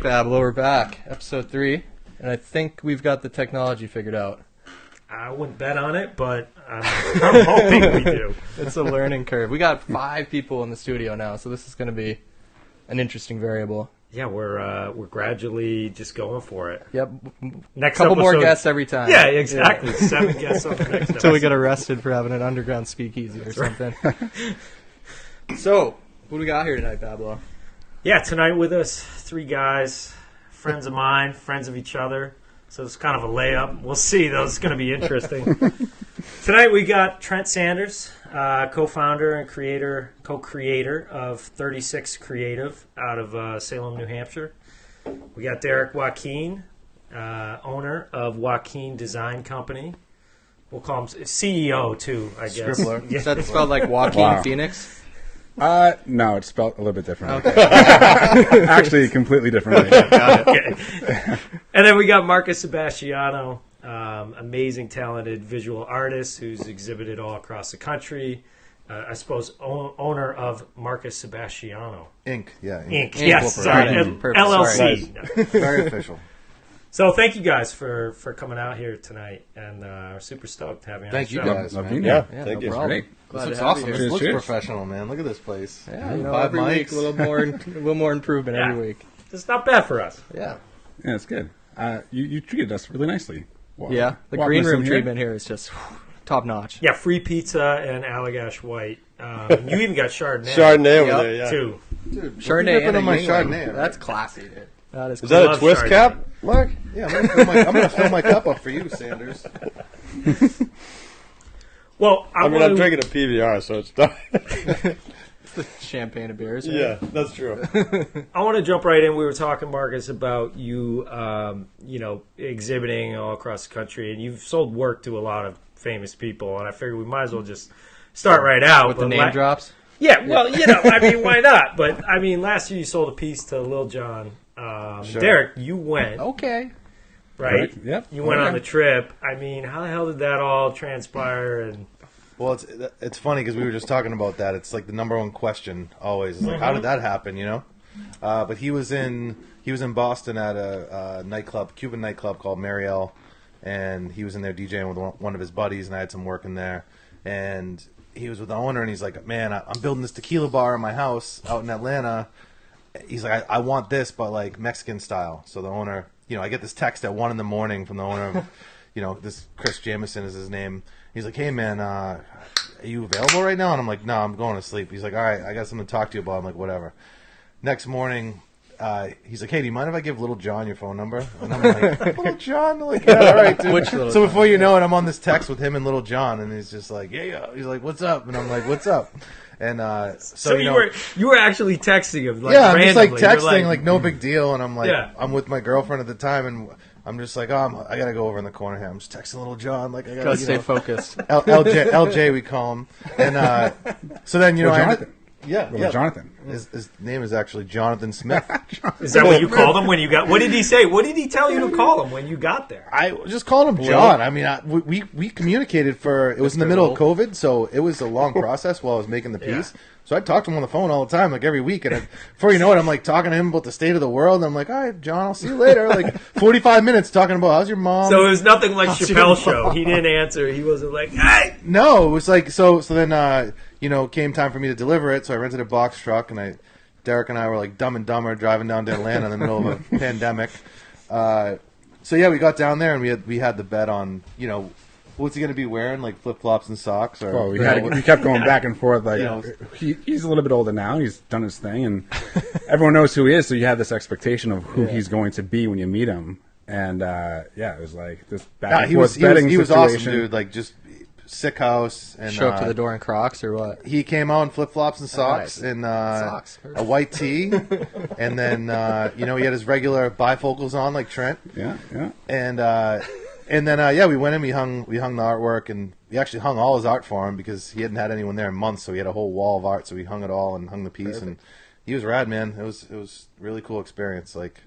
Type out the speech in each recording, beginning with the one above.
right, Bablo, we're back. Episode 3. And I think we've got the technology figured out. I wouldn't bet on it, but I'm hoping we do. It's a learning curve. We got 5 people in the studio now, so this is going to be an interesting variable. Yeah, we're gradually just going for it. Yep. Next couple more episode- guests every time. Yeah, exactly. 7 guests on the next episode. Until we get arrested for having an underground speakeasy or something. So, what do we got here tonight, Bablo? Yeah, tonight with us, 3 guys, friends of mine, friends of each other. So it's kind of a layup. We'll see, though. It's going to be interesting. Tonight we got Trent Sanders, co-founder and co-creator of 36 Creative out of Salem, New Hampshire. We got Derek Wakeen, owner of Wakeen Design Company. We'll call him CEO, too, I guess. Scribbler. Yeah. Is that spelled like Joaquin Wow. Phoenix? No, it's spelled a little bit differently. Okay. Actually, completely differently. Got it. Okay. And then we got Markus Sebastiano, amazing, talented visual artist who's exhibited all across the country. I suppose owner of Markus Sebastiano. Inc. Yeah. Inc. Inc. Yes, sorry. Perfect. Perfect. LLC. Very official. So thank you guys for coming out here tonight, and we're super stoked to have you on Thank the you show. guys, Love man. being Yeah. here. Yeah, Thank no you. problem. Great. Glad This to looks have awesome. you This here. Cheers, looks cheers. professional, man. Look at this place. Yeah, you know, 5 every week, mics. a little more improvement Yeah. every week. It's not bad for us. Yeah. Yeah, it's good. You treated us really nicely. Wow. Yeah, the Walking green us room in here. treatment here is just top notch. Yeah, free pizza and Allagash White. You even got Chardonnay. Chardonnay over Yep. there, yeah. too. Dude, Chardonnay and on my Yingling. Chardonnay. That's classy, dude. That is Is cool. that Love a twist Chardonnay. cap, Mark? Yeah, I'm gonna fill my cup up for you, Sanders. Well, I mean, I'm drinking a PBR, so it's done. the champagne of beers. Right? Yeah, that's true. I want to jump right in. We were talking, Marcus, about you, exhibiting all across the country, and you've sold work to a lot of famous people. And I figured we might as well just start right out With the But name drops. Yeah, well, I mean, why not? But I mean, last year you sold a piece to Lil Jon. Sure. Derek, you went Okay. right. Yep. You went on the trip. I mean, how the hell did that all transpire? And Well, it's funny because we were just talking about that. It's like the number one question always. Is like, how did that happen? You know. But he was in Boston at a nightclub, Cuban nightclub called Marielle, and he was in there DJing with one of his buddies, and I had some work in there, and he was with the owner, and he's like, man, I'm building this tequila bar in my house out in Atlanta. He's like, I want this, but like Mexican style. So the owner, I get this text at 1 a.m. from the owner of, this Chris Jamison is his name. He's like, hey man, are you available right now? And I'm like, no, I'm going to sleep. He's like, all right, I got something to talk to you about. I'm like, whatever. Next morning, he's like, hey, do you mind if I give Little John your phone number? And I'm like, Little John? Like, yeah, all right, dude. Which Little So John? before you know it, I'm on this text with him and Little John, and he's just like, yeah. He's like, what's up? And I'm like, what's up? And so you were actually texting him, like, yeah, I'm just like randomly. texting, like no big deal, and I'm like, Yeah. I'm with my girlfriend at the time, and I'm just like, I gotta go over in the corner here. I'm just texting Little John, like I Gotta gotta stay focused. LJ we call him, and so then Little I ended- Jonathan. yeah, Little Jonathan. His name is actually Jonathan Smith. Is that what you called him when you got? What did he say? What did he tell you to call him when you got there? I just called him John. I mean, we communicated for it was in the middle of COVID, so it was a long process while I was making the piece. Yeah. So I talked to him on the phone all the time, like every week. And before you know it, I'm like talking to him about the state of the world. And I'm like, all right, John, I'll see you later. Like 45 minutes talking about how's your mom. So it was nothing like How's your Chappelle's mom? show. He didn't answer. He wasn't like, hey. No, it was like so then came time for me to deliver it. So I rented a box truck, and Derek and I were like Dumb and Dumber driving down to Atlanta in the middle of a pandemic. So yeah, we got down there and we had the bet on what's he going to be wearing, like flip flops and socks, or Well, we kept going back and forth. Like he's a little bit older now. He's done his thing, and everyone knows who he is. So you have this expectation of who he's going to be when you meet him. And it was like this back and forth betting he was awesome, situation. dude. Like just sick house and Show up to the door in Crocs or what? He came out in flip flops and socks Nice. and Socks. a white tee, and then he had his regular bifocals on like Trent. Yeah. And then we went in. We hung the artwork, and we actually hung all his art for him because he hadn't had anyone there in months. So he had a whole wall of art. So we hung it all and hung the piece, Perfect. and he was rad, man. It was a really cool experience. Like,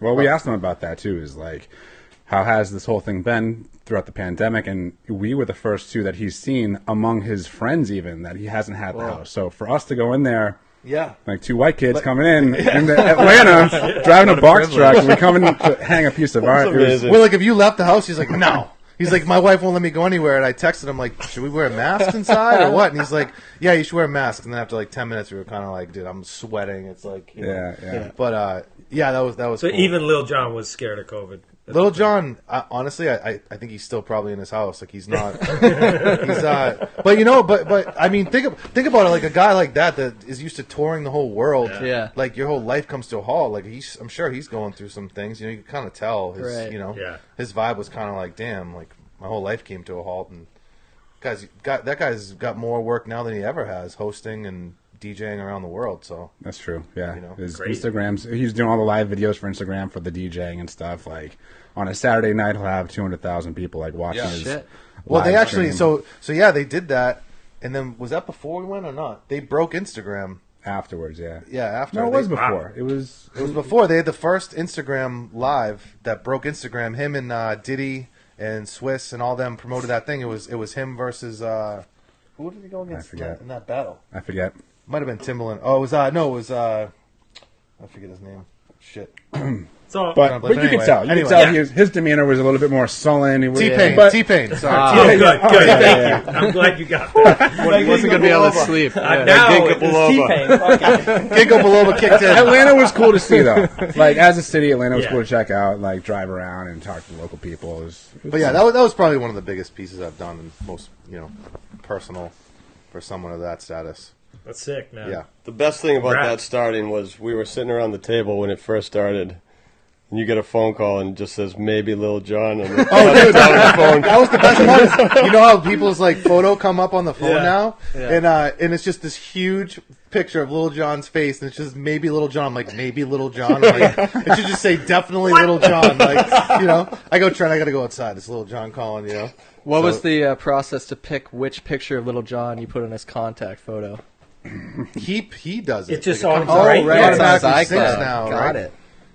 Well, we asked him about that too. Is like, how has this whole thing been throughout the pandemic? And we were the first two that he's seen among his friends, even that he hasn't had the house. So for us to go in there Yeah. Like 2 white kids coming in Atlanta, driving a box truck, and we come in to hang a piece of art. It was, amazing. Well, like if you left the house, he's like, no. He's like, my wife won't let me go anywhere. And I texted him like, should we wear masks inside or what? And he's like, yeah, you should wear masks. And then after like 10 minutes, we were kind of like, dude, I'm sweating. It's like, you know. yeah. But yeah, that was. So cool. even Lil Jon was scared of COVID. Little John, honestly, I think he's still probably in his house. Like he's not. He's but you know, but I mean, think about it. Like a guy like that is used to touring the whole world. Yeah. Like your whole life comes to a halt. Like I'm sure he's going through some things. You know, you can kind of tell his, Right. you know, Yeah. his vibe was kind of like, damn, like my whole life came to a halt. And that guy's got more work now than he ever has, hosting and DJing around the world. So That's true. Yeah, You know, his great. Instagrams. He's doing all the live videos for Instagram for the DJing and stuff. Like on a Saturday night, he'll have 200,000 people like watching Yeah. his. Shit. well, they live actually stream so yeah, they did that. And then was that before we went or not? They broke Instagram. afterwards. Yeah. Yeah, after. No, it was They- before. It was. It was before. They had the first Instagram live that broke Instagram. Him and Diddy and Swiss and all them promoted that thing. It was him versus who did he go against in forget. that battle? I forget. Might have been Timbaland. Oh, it was I forget his name. Shit. So But you anyway, could tell. You anyway. could tell Yeah. his demeanor was a little bit more sullen. He was, T-Pain. but- T-Pain. Sorry. oh, good, yeah. good. Yeah, Thank yeah. you. I'm glad you got that. He wasn't going to be able to sleep. Now Ginkgo it's biloba. T-Pain. Okay. Ginkgo biloba kicked in. Atlanta was cool to see though. Like as a city, Atlanta was Yeah. cool to check out, like drive around and talk to local people. It was But yeah, that was probably one of the biggest pieces I've done and most personal for someone of that status. That's sick, man. Yeah. The best thing about Congrats. that starting was we were sitting around the table when it first started, and you get a phone call and it just says maybe Lil Jon on the, Dude, that was the best part. You know how people's like photo come up on the phone Yeah. now, Yeah. and it's just this huge picture of Little John's face, and it's just maybe Little John. I'm like maybe Little John. I'm like, it should just say definitely Little John. Like I go Trent. I got to go outside. It's Little John calling. What So- was the process to pick which picture of Little John you put in his contact photo? He does it. It just Like, it comes auto- out. right? It Yeah, it's on his automatically syncs iCloud. now. Got right? it.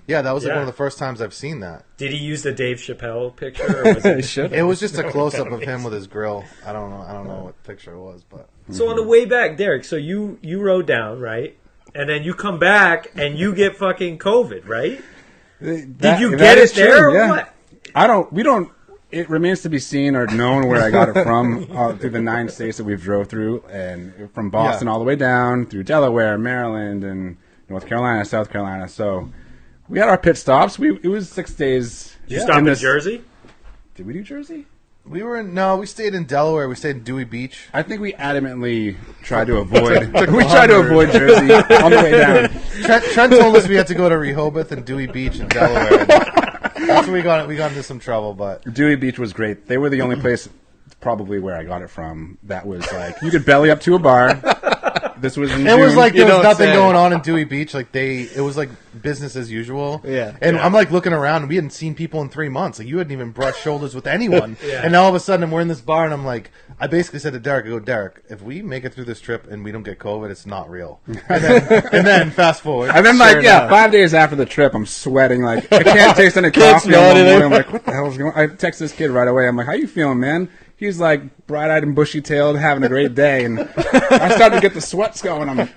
Yeah, that was like Yeah. one of the first times I've seen that. Did he use the Dave Chappelle picture? Or was He it... should. It was just a close up of him with his grill. I don't know what picture it was, but So on the way back, Derek, so you rode down, right? And then you come back and you get fucking COVID, right? Did you get it there or what? We don't. It remains to be seen or known where I got it from through the 9 states that we've drove through, and from Boston all the way down through Delaware, Maryland, and North Carolina, South Carolina. So we had our pit stops. It was 6 days. Did you stop in Jersey? Did we do Jersey? we stayed in Delaware. We stayed in Dewey Beach. I think we adamantly tried to avoid. we tried to avoid Jersey on the way down. Trent told us we had to go to Rehoboth and Dewey Beach in Delaware. That's where we got into some trouble, but Dewey Beach was great. They were the only place, probably where I got it from, that was like you could belly up to a bar. This was in it was June. like there was don't nothing say. going on in Dewey Beach. Like it was like business as usual. Yeah. And I'm like looking around, and we hadn't seen people in 3 months. Like you hadn't even brushed shoulders with anyone. Yeah. And now all of a sudden we're in this bar, and I'm like, I basically said to Derek, I go, Derek, if we make it through this trip and we don't get COVID, it's not real. And then fast forward. And then, Sure enough. 5 days after the trip, I'm sweating. Like, I can't taste any Kids coffee. I'm nodding. like, what the hell is going on? I text this kid right away. I'm like, how you feeling, man? He's like bright-eyed and bushy-tailed, having a great day. And I started to get the sweats going. I'm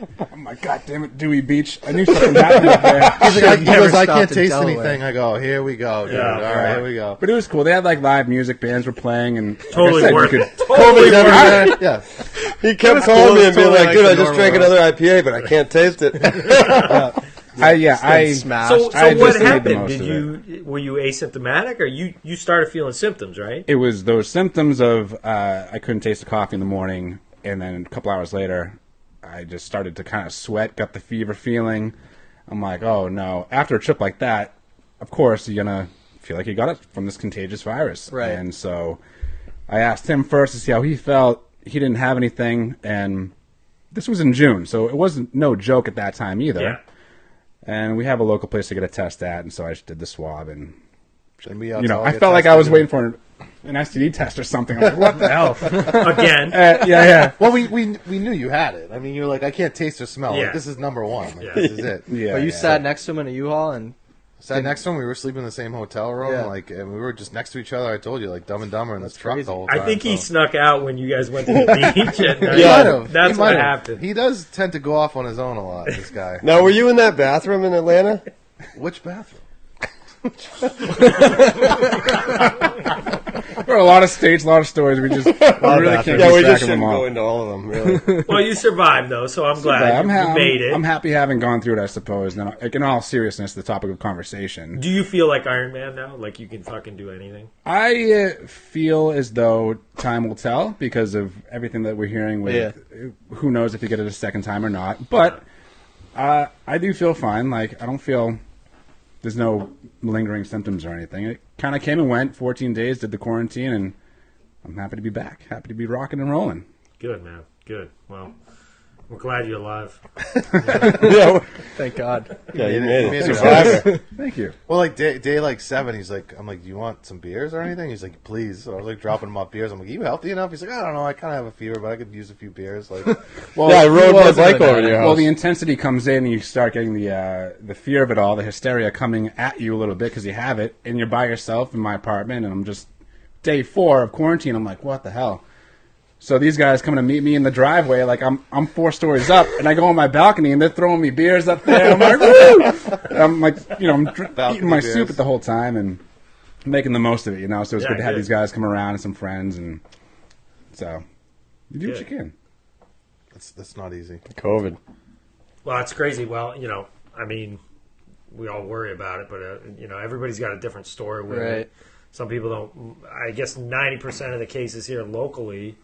like, God damn it, Dewey Beach. I knew something happened up there. He's like, he never goes, I stopped can't in taste Delaware. anything. I go, here we go, dude. Yeah, All right, here we go. But it was cool. They had like live music, bands were playing, and like Totally I said, worth you it. could, Totally COVID's worth it. everywhere. Yeah. He kept was calling cool. me It and was being totally like, like dude, the I just normal drank road. another IPA, but I can't taste it. I Smashed. So I what just made the happened? most Did of you were you asymptomatic or you started feeling symptoms, right? It was those symptoms of I couldn't taste the coffee in the morning, and then a couple hours later, I just started to kind of sweat, got the fever feeling. I'm like, oh no. After a trip like that, of course, you're going to feel like you got it from this contagious virus. Right. And so I asked him first to see how he felt. He didn't have anything, and this was in June, so it wasn't no joke at that time either. Yeah. And we have a local place to get a test at, and so I just did the swab, and I get felt like I was tested. waiting for an STD test or something. I'm like, what the hell? Again. Yeah. Well, we knew you had it. I mean, you're like, I can't taste or smell. Yeah. Like, this is number one. Like, Yeah. This is it. Yeah. But you yeah. sat next to him in a U-Haul and Sat next to him. We were sleeping in the same hotel room. Yeah. Like, and we were just next to each other. I told you, like Dumb and Dumber in this truck crazy. the whole time. I think he so. snuck out when you guys went to the beach at night. He might have. That's He what might have. happened. He does tend to go off on his own a lot. This guy. Now, were you in that bathroom in Atlanta? Which bathroom? There are a lot of states, a lot of stories. We really can't Yeah, keep we track just of them shouldn't go all. into all of them, really. Well, you survived, though, so I'm glad you made it. I'm happy having gone through it, I suppose. Now, like, in all seriousness, the topic of conversation. Do you feel like Iron Man now? Like you can fucking do anything? I feel as though time will tell because of everything that we're hearing with who knows if you get it a second time or not. But I do feel fine. Like, I don't feel there's no lingering symptoms or anything. It kind of came and went, 14 days, did the quarantine, and I'm happy to be back. Happy to be rocking and rolling. Good, man. Good. Well, we're glad you're alive. Yeah, Thank God. yeah, you made made it. it. Survivor. Thank you. Well, like day like 7, he's like, I'm like, do you want some beers or anything? He's like, please. So I was like dropping him off beers. I'm like, you healthy enough? He's like, I don't know. I kind of have a fever, but I could use a few beers. Like, Well, Yeah, I rode my bike really over to your house. Well, the intensity comes in, and you start getting the fear of it all, the hysteria coming at you a little bit because you have it, and you're by yourself in my apartment, and I'm just day 4 of quarantine. I'm like, what the hell? So these guys coming to meet me in the driveway, like I'm 4 stories up, and I go on my balcony, and they're throwing me beers up there. I'm like, woo! And I'm like, I'm eating my soup at the whole time and making the most of it, So it's good to have good. these guys come around and some friends, and so you do what you can. that's not easy. COVID. Well, it's crazy. Well, I mean, we all worry about it, but, everybody's got a different story with Right. it. Some people don't. I guess 90% of the cases here locally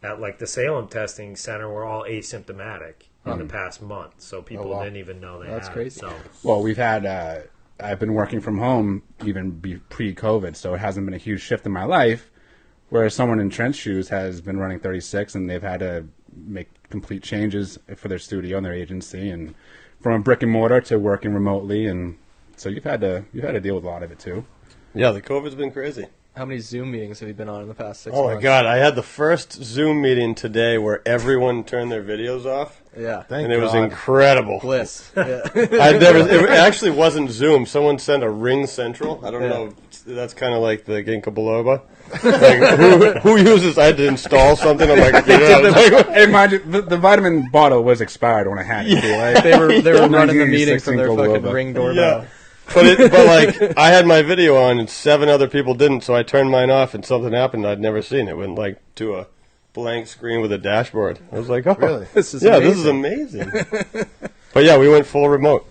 at like the Salem testing center were all asymptomatic in the past month. So people wow. didn't even know they That's had crazy. it. So, Well, we've had. I've been working from home even pre-COVID, so it hasn't been a huge shift in my life. Whereas someone in Trent's shoes has been running 36, and they've had to make complete changes for their studio and their agency, and from a brick and mortar to working remotely, and so you've had to deal with a lot of it too. Yeah, the COVID's been crazy. How many Zoom meetings have you been on in the past 6 Oh months? my God! I had the first Zoom meeting today where everyone turned their videos off, Yeah. Thank and it was God. incredible. Bliss. Yeah. It actually wasn't Zoom. Someone sent a Ring Central. I don't know. That's kind of like the Ginkgo biloba. Like, who uses? I had to install something on my computer. I was like, Hey, mind you, the vitamin bottle was expired when I had it. Too, right? they were running the 1986 meeting from their Ginkgo fucking biloba. Ring doorbell. yeah. But like I had my video on and 7 other people didn't, so I turned mine off and something happened I'd never seen. It went like to a blank screen with a dashboard. I was like, oh, Really? This is this is amazing. But yeah, we went full remote.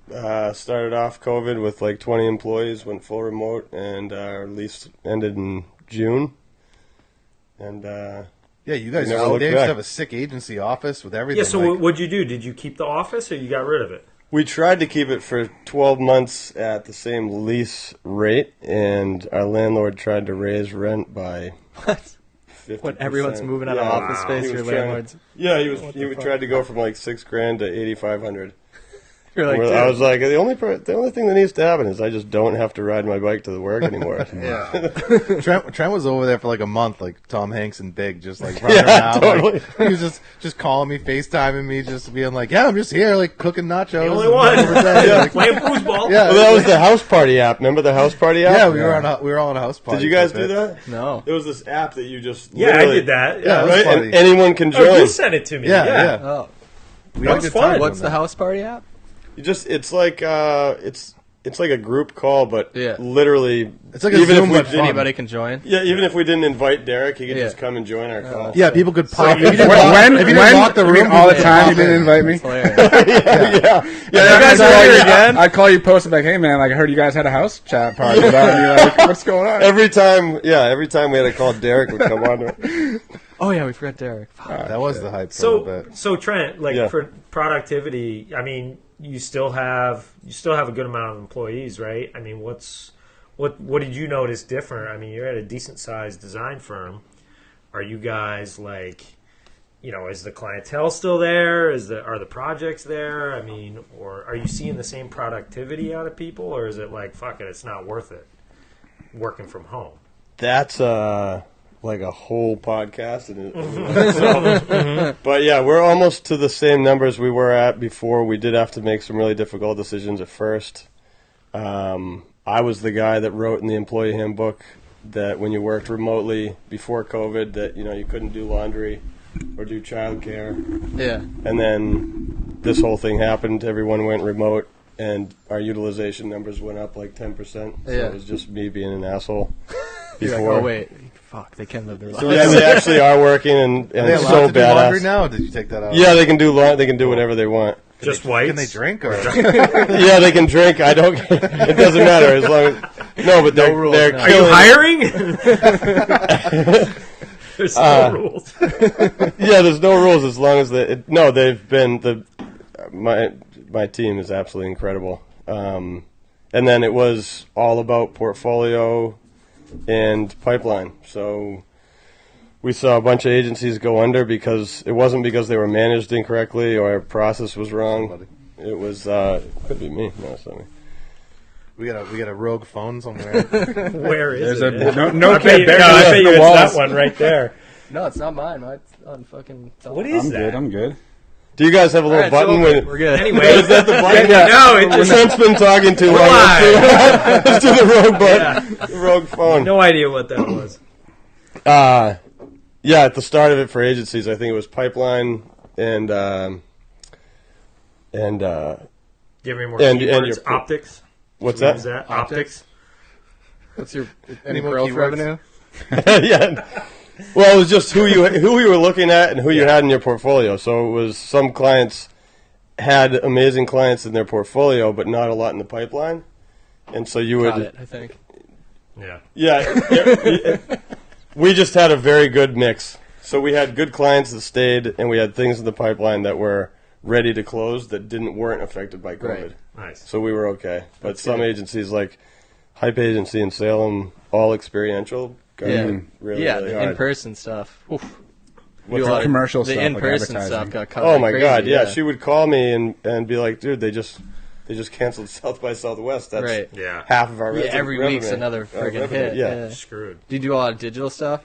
Started off COVID with like 20 employees, went full remote, and our lease ended in June. And Yeah, you guys never looked they back. have a sick agency office with everything. yeah. So like, what'd you do? Did you keep the office or you got rid of it? we tried to keep it for 12 months at the same lease rate, and our landlord tried to raise rent by What? 50%. When everyone's moving out of Yeah. office space, He your was trying to- landlord's. Yeah, he the fuck? tried to go from like $6,000 to $8,500. You're like, I dude. was like, the only thing that needs to happen is I just don't have to ride my bike to the work anymore. Yeah. Trent was over there for like a month, like Tom Hanks and Big, just like running Yeah, around. totally. Like, he was just calling me, FaceTiming me, just being like, "Yeah, I'm just here, like cooking nachos." The only and one. every day, like, Playing foosball. yeah, Well, that was the house party app. Remember the house party app? yeah. We were all on a house party. Did you guys for a do bit. that? No. It was this app that you just Yeah, I literally- did that. Yeah, Yeah. it was right, funny. and anyone can Oh, join. you sent it to me. Yeah. Oh. We That had a was good fun. time What's doing the house party app? You just it's like it's like a group call, but Yeah. literally It's like a even Zoom, if we but didn't, Anybody can join. yeah, even if we didn't invite Derek, he could Yeah. just come and join our call. that. Yeah, people could pop. When? If you didn't lock the room all the time, you didn't invite me. It's hilarious. yeah. You guys are here again? I'd call you, posted like, "Hey man, like I heard you guys had a house chat party about me. Like, what's going on?" Every time we had a call, Derek would come on. Oh yeah, we forgot Derek. That was the hype for a little bit. So Trent, like Yeah. for productivity, I mean, you still have a good amount of employees, right? I mean, what did you notice different? I mean, you're at a decent sized design firm. Are you guys like, is the clientele still there? Are the projects there? I mean, or are you seeing the same productivity out of people, or is it like, fuck it, it's not worth it working from home? That's like a whole podcast. But yeah, we're almost to the same numbers we were at before. We did have to make some really difficult decisions at first. I was the guy that wrote in the employee handbook that when you worked remotely before COVID that, you couldn't do laundry or do childcare. Yeah. And then this whole thing happened. Everyone went remote, and our utilization numbers went up like 10%. So it was just me being an asshole You're before. like, oh, wait. Fuck, they can live their lives. So yeah, they actually are working, and Are they it's allowed so to do laundry badass. now? Or did you take that out? Yeah, they can do they can do whatever they want. Just whites? Can they drink? Or Yeah, they can drink. I don't. It doesn't matter as long as but they're rules, they're no. Are you killing. hiring? There's no rules. Yeah, there's no rules as long as they've been my team is absolutely incredible. And then it was all about portfolio and pipeline. So we saw a bunch of agencies go under because it wasn't because they were managed incorrectly or our process was wrong. It was could be me. No, it's not me. we got a rogue phone somewhere. Where is There's it? a no I bet kid you, buried I bet in you the it's walls. that one right there. No, it's not mine. Mine's on fucking... What is I'm that? good. I'm good. Do you guys have a little Alright, button so when we're good. Anyway, is that the button? no, it just Trent's been talking too long. Why? Let's do the rogue button. The rogue phone. no idea what that was. Yeah, at the start of it for agencies, I think it was pipeline and Do you have any more And keywords? your- Optics. what's Should we use that? that? Optics. What's your... Any Any more growth keywords? revenue? Yeah. Well, it was just who you were looking at and who you had in your portfolio. So it was some clients had amazing clients in their portfolio, but not a lot in the pipeline, and so you Got would. it, I think. Yeah. We just had a very good mix. So we had good clients that stayed, and we had things in the pipeline that were ready to close that weren't affected by COVID. Right. Nice. So we were okay. But That's some good. agencies like Hype Agency in Salem, all experiential, got really the hard. in-person stuff. Oof. What's Do a the lot of- commercial the stuff, like in-person advertising? stuff got cut Oh like my crazy, God! Yeah, she would call me and be like, "Dude, they just canceled South by Southwest. That's Right. Yeah. half of our Yeah, every revenue. week's another friggin' revenue. hit. Yeah. Screwed. Do you do a lot of digital stuff?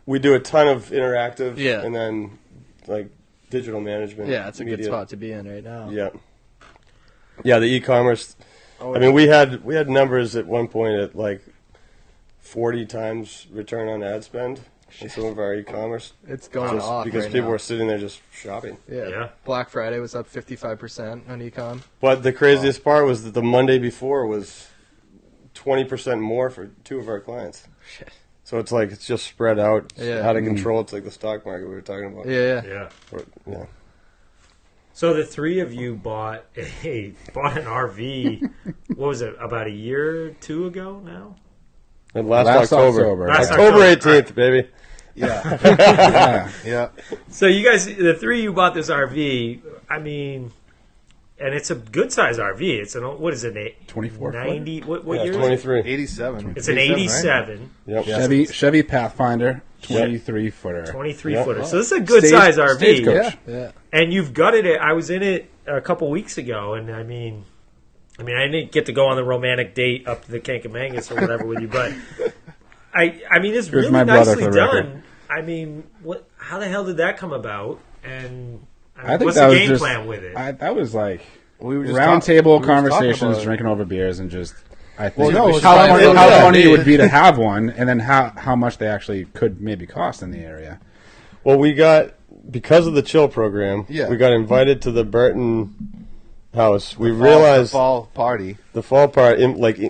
We do a ton of interactive, Yeah. and then like digital management. Yeah, it's a good media. spot to be in right now. Yeah, yeah. The e-commerce. Oh, I mean, we had numbers at one point at like 40 times return on ad spend in some of our e-commerce. it's going Just off because right people now. were sitting there just shopping. Yeah. Black Friday was up 55% on e-com. But the craziest part was that the Monday before was 20% more for two of our clients. Shit. So it's like it's just spread out, it's Yeah. out of control. It's like the stock market we were talking about. Yeah. Yeah. Yeah. So the three of you bought an RV. What was it? About a year or two ago now. And last Last October. October. Last October October. 18th, baby. Yeah, Yeah. yeah. So you guys, the three of you bought this RV. I mean, and it's a good size RV. It's an what is it? 24 foot? 90. What Yeah, year? Is it? 23. 87. It's an 87, right? 87, Yep. Chevy Pathfinder, 23 footer. 23 Yep. footer. So this is a good Stage- size RV. Stagecoach. Yeah. And you've gutted it. I was in it a couple weeks ago, and I mean, I didn't get to go on the romantic date up to the Kankamangas or whatever with you, but I mean, it's Here's really my brother nicely for the record. done. I mean, what? How the hell did that come about? And I think what's that the was game just, plan with it? that was like We were just round talk- table we were just talking conversations, about it. drinking over beers, and just I think Well, no, it was how fine. funny, Yeah. how funny it would be to have one, and then how much they actually could maybe cost in the area. Well, we got, because of the chill program, Yeah. we got invited to the Burton house. We The realized fall party. the fall part,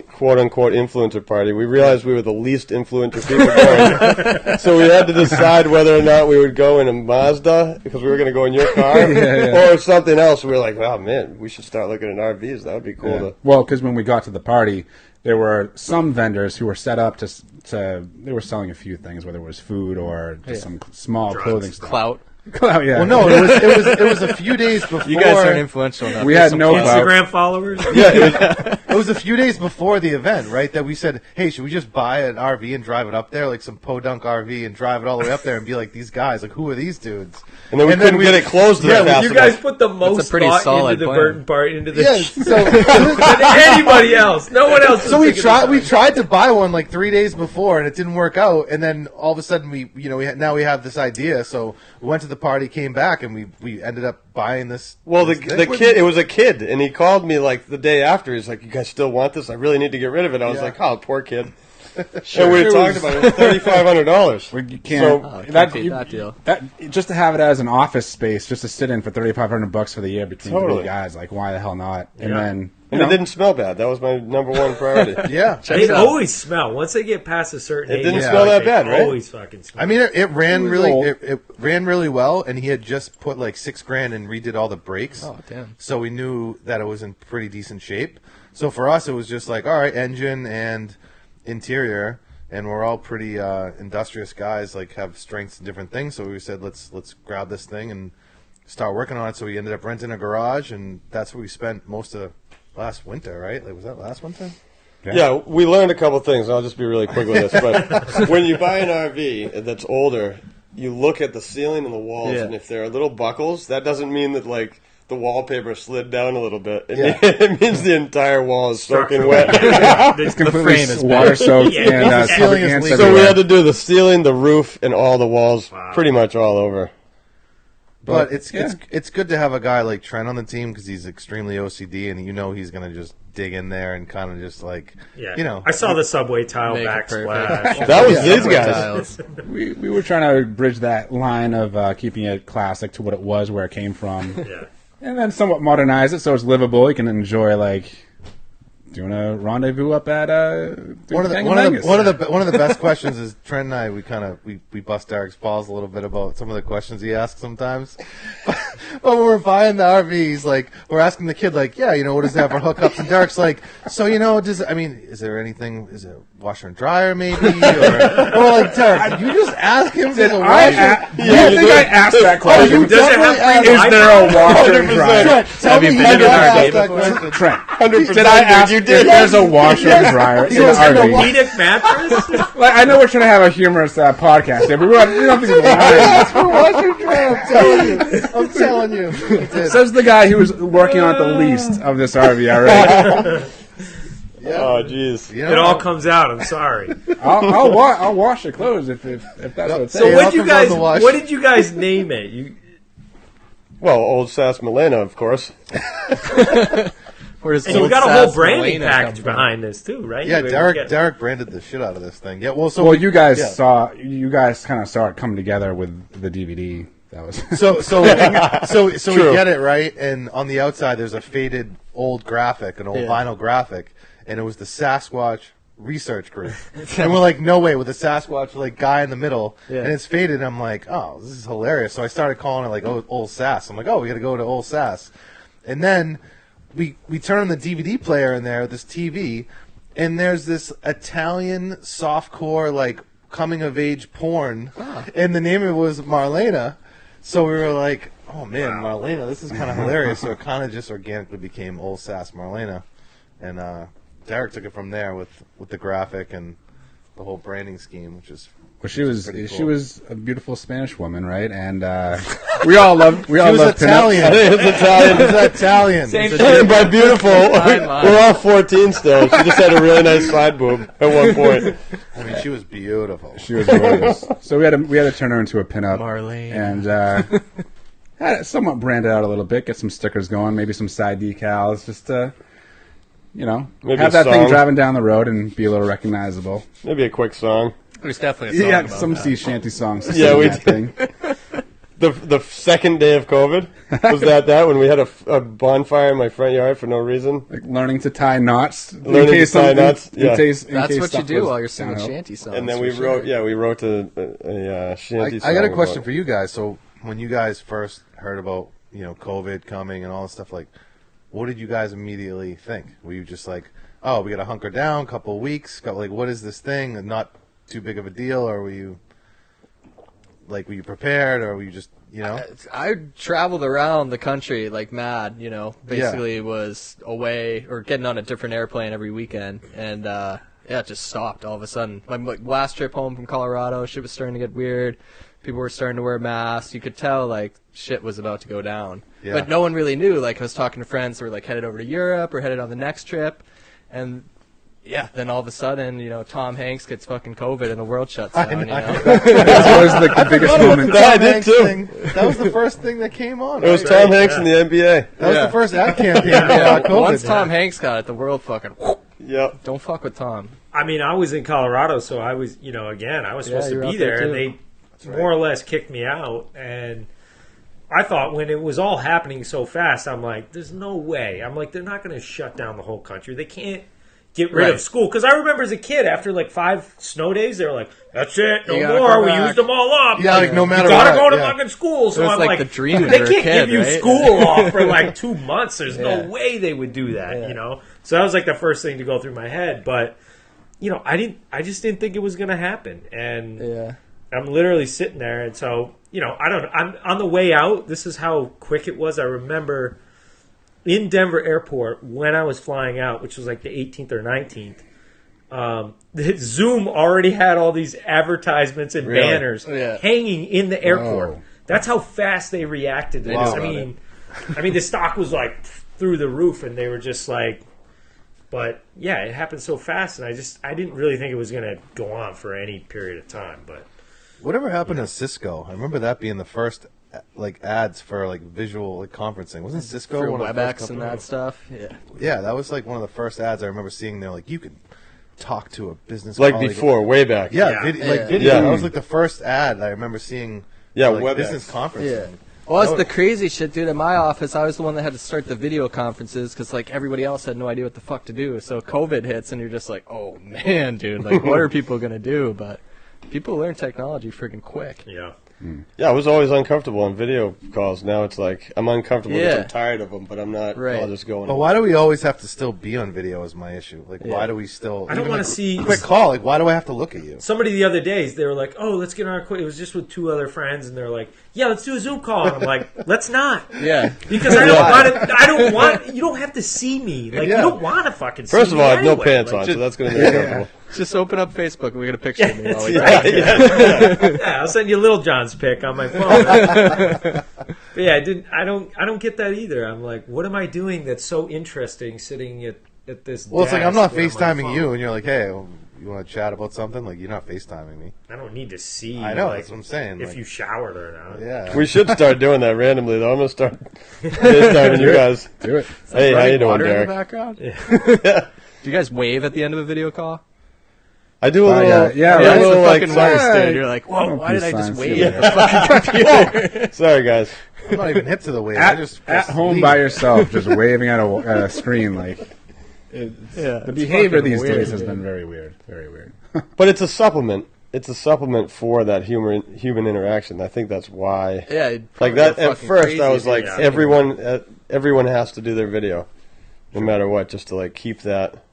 quote unquote influencer party, we realized we were the least influencer people going. So we had to decide whether or not we would go in a Mazda, because we were going to go in your car, or something else. We were like, oh man, we should start looking at RVs. That would be cool to. Well, because when we got to the party, there were some vendors who were set up to they were selling a few things, whether it was food or just some small Drugs. clothing stuff. Clout. Clout, yeah. Well, no, it was a few days before. You guys aren't influential enough. We Get had some no clout. clout. Instagram followers? Yeah, it was a few days before the event, right? That we said, hey, should we just buy an RV and drive it up there, like some podunk RV, and drive it all the way up there and be like, these guys, like, who are these dudes? And then we couldn't get it closed. Yeah, you guys put the most pretty thought solid into the plan. Burton part into the So than anybody else. No one else. So we tried to buy one like 3 days before, and it didn't work out. And then all of a sudden, now we have this idea. So we went to the party, came back, and we ended up buying this. Well, this the kid, it was a kid, and he called me like the day after. He's like, "You guys still want this? I really need to get rid of it." I was like, "Oh, poor kid." And we talked about it. $3,500. You can't. Can't beat that deal. That just to have it as an office space, just to sit in for $3,500 for the year between Totally. three guys, like why the hell not? And Yeah. then And it didn't smell bad. That was my number one priority. Yeah. They always smell. Once they get past a certain It age, didn't they smell that bad, right? Always fucking smell. I mean, it ran It was really, old. it ran really well, and he had just put like $6,000 and redid all the brakes. Oh, damn. So we knew that it was in pretty decent shape. So for us, it was just like, all right, engine and interior, and we're all pretty industrious guys, like have strengths in different things. So we said, let's grab this thing and start working on it. So we ended up renting a garage, and that's where we spent most of last winter, right? Like, was that last winter? Yeah, we learned a couple things. I'll just be really quick with this. But when you buy an RV that's older, you look at the ceiling and the walls, Yeah. and if there are little buckles, that doesn't mean that like the wallpaper slid down a little bit. It, Yeah. it means the entire wall is soaking wet. it's completely frame is water soaked Yeah, and the ceiling is ants leaking. So we everywhere. had to do the ceiling, the roof, and all the walls, pretty much all over. But it's yeah. it's good to have a guy like Trent on the team because he's extremely OCD, and he's going to just dig in there and kind of just like, yeah. I saw the subway tile Make it backsplash. That was these Subway guys. tiles. We were trying to bridge that line of keeping it classic to what it was, where it came from, Yeah. and then somewhat modernize it so it's livable. You can enjoy like doing a rendezvous up at one of the best questions is Trent and I we bust Derek's balls a little bit about some of the questions he asks sometimes. But when we're buying the RV, he's like, we're asking the kid like, yeah, what does it have for hookups? And Derek's like, so is there anything? Is it washer and dryer maybe? Or we're like, Derek, did you just ask him if there's a washer? I think I asked that question. you Does it definitely have Is there a washer and 100%. dryer? Tell me Have you you been in never an asked RV that before? question. Trent, 100%. did I ask you if did. there's a washer and dryer in the RV? Orthopedic mattress? Like, I know we're trying to have a humorous podcast here, but we don't think it's hilarious. Washer and dryer, I'm telling you. It did. Says the guy who was working on it the least of this RV already. Yeah. Oh, jeez. It all comes out. I'm sorry. I'll wash the clothes if that's what it So takes. what did you guys name it? Well, Old Sass Malena, of course. Where does And you Old got a whole Sass branding Malena package come from? behind this too, right? Yeah, You Derek get- branded the shit out of this thing. Yeah, well, so Well, you guys yeah. you guys kind of saw it come together with the DVD. That was So we get it right, and on the outside there's a faded old graphic, an old vinyl graphic, and it was the Sasquatch research group, and we're like, no way, with the Sasquatch like guy in the middle, and it's faded. And I'm like, oh, this is hilarious. So I started calling it like Ol Sass. I'm like, oh, we got to go to Ol Sass, and then we turn on the DVD player in there, this TV, and there's this Italian softcore like coming of age porn, and the name of it was Marlena. So we were like, oh man, Marlena, this is kind of hilarious. So it kind of just organically became Ol Sass Malena, and Derek took it from there with the graphic and the whole branding scheme, which is she was pretty cool. she was a beautiful Spanish woman, right? And we all love She was love Italian. It was Italian. She was Italian. Same By beautiful, Fine line. we're all 14 still. She just had a really nice side boob at one point. I mean, she was beautiful. She was gorgeous. So we had to turn her into a pinup, Marlene. and had it somewhat branded out a little bit. Get some stickers going, maybe some side decals, just to Maybe have a that thing song. driving down the road and be a little recognizable. Maybe a quick song. There's definitely a song Yeah, about some that. sea shanty songs. to Yeah, sing we that thing. The second day of COVID was that when we had a bonfire in my front yard for no reason. Like learning to tie knots. Learning to tie knots, yeah. That's what you do while you're singing shanty songs. And then we for sure. wrote a shanty song. I got a question about- for you guys. So when you guys first heard about COVID coming and all this stuff, like, what did you guys immediately think? Were you just like, oh, we got to hunker down, couple of weeks, like, what is this thing? And not too big of a deal, or were you? like, were you prepared, or were you just, you know? I traveled around the country like mad, you know. Basically was away or getting on a different airplane every weekend. And, it just stopped all of a sudden. My last trip home from Colorado, shit was starting to get weird. People were starting to wear masks. You could tell, like, shit was about to go down. Yeah. But no one really knew. Like, I was talking to friends who were, like, headed over to Europe or headed on the next trip. And, yeah, then all of a sudden, you know, Tom Hanks gets fucking COVID and the world shuts down, you know? That was like the biggest moment. I did too. That was the first thing that came on. It was right? Tom Hanks in the NBA. That was the first ad campaign about COVID. Once Tom Hanks got it, the world fucking... Yep. Don't fuck with Tom. I mean, I was in Colorado, so I was, you know, again, I was supposed you to were be out there, there, and too. they more or less kicked me out. And I thought when it was all happening so fast, I'm like, there's no way. I'm like, they're not going to shut down the whole country. They can't get rid of school. Because I remember as a kid, after like 5 snow days, they were like, that's it, no You gotta more. come We back. used them all up. Yeah, like, no matter you gotta what, go to yeah. fucking school. So It was I'm like like, the dream when they you were a can't kid, give you right? school off for like 2 months. There's Yeah. no way they would do that, Yeah. you know? So that was like the first thing to go through my head. But, you know, I just didn't think it was going to happen. And Yeah. I'm literally sitting there. And so, you know, I'm on the way out. This is how quick it was. I remember in Denver airport when I was flying out, which was like the 18th or 19th, Zoom already had all these advertisements and Really? banners Yeah. hanging in the airport. Whoa. That's how fast they reacted to Wow. this. I mean, the stock was like through the roof, and they were just like, but yeah, it happened so fast, and I didn't really think it was going to go on for any period of time. But Whatever happened to Cisco? I remember that being the first, like, ads for, like, visual, like, conferencing. Wasn't Cisco For one of the first WebEx and companies? that stuff. Yeah. Yeah, that was, like, one of the first ads I remember seeing there. Like, you could talk to a business Like colleague. before, way back. Yeah, Yeah. like video. Yeah. That was, like, the first ad I remember seeing. Yeah, for, like, WebEx. business conferencing. Yeah. Well, that's the crazy shit, dude. At my office, I was the one that had to start the video conferences because, like, everybody else had no idea what the fuck to do. So COVID hits, and you're just like, oh, man, dude. Like, what are people going to do? But people learn technology freaking quick. yeah, Yeah, I was always uncomfortable on video calls. Now it's like I'm uncomfortable because Yeah. I'm tired of them, but I'm not. Right. I'll just go in. But why do we always have to still be on video is my issue. Like, why do we still... I don't even, want like, to see quick call. Like, why do I have to look at you? somebody the other days. They were like, "Oh, let's get on a quick." It was just with 2 other friends, and they're like, "Yeah, let's do a Zoom call." And I'm like, "Let's not." Yeah. Because I don't want to. I don't want. You don't have to see me. Like Yeah. you don't want to fucking. First see of all, me I have no anyway. pants Like, on, so that's going to be uncomfortable. Just open up Facebook and we get a picture of me while we Yeah, talk. Yeah, I'll send you Little John's pic on my phone. But yeah, I don't get that either. I'm like, what am I doing that's so interesting sitting at this? Well, it's like I'm desk not when on my FaceTiming phone? you, and you're like, hey, you want to chat about something? Like, you're not FaceTiming me. I don't need to see. I know, like, that's what I'm saying. If Like, you showered or not. yeah. We should start doing that randomly, though. I'm going to start FaceTiming you guys. Do it. Hey, how you doing, Water in the Derek? background? Do you guys wave at the end of a video call? I do a Oh, little. yeah, Yeah, right. that's little, the like, fucking worst, sorry. dude. You're like, whoa, why did I just Peace wave signs, at the fucking computer? Sorry, guys. I'm not even hip to the way. I just At home leave. by yourself, just waving at a screen, like Yeah, the it's behavior fucking these weird, days has dude. been very weird, very weird. But it's a supplement. It's a supplement for that human interaction. I think that's why. Yeah, it'd Like probably that go at fucking first, crazy I was if you like, were everyone has to do their video, no matter what, just to like keep that.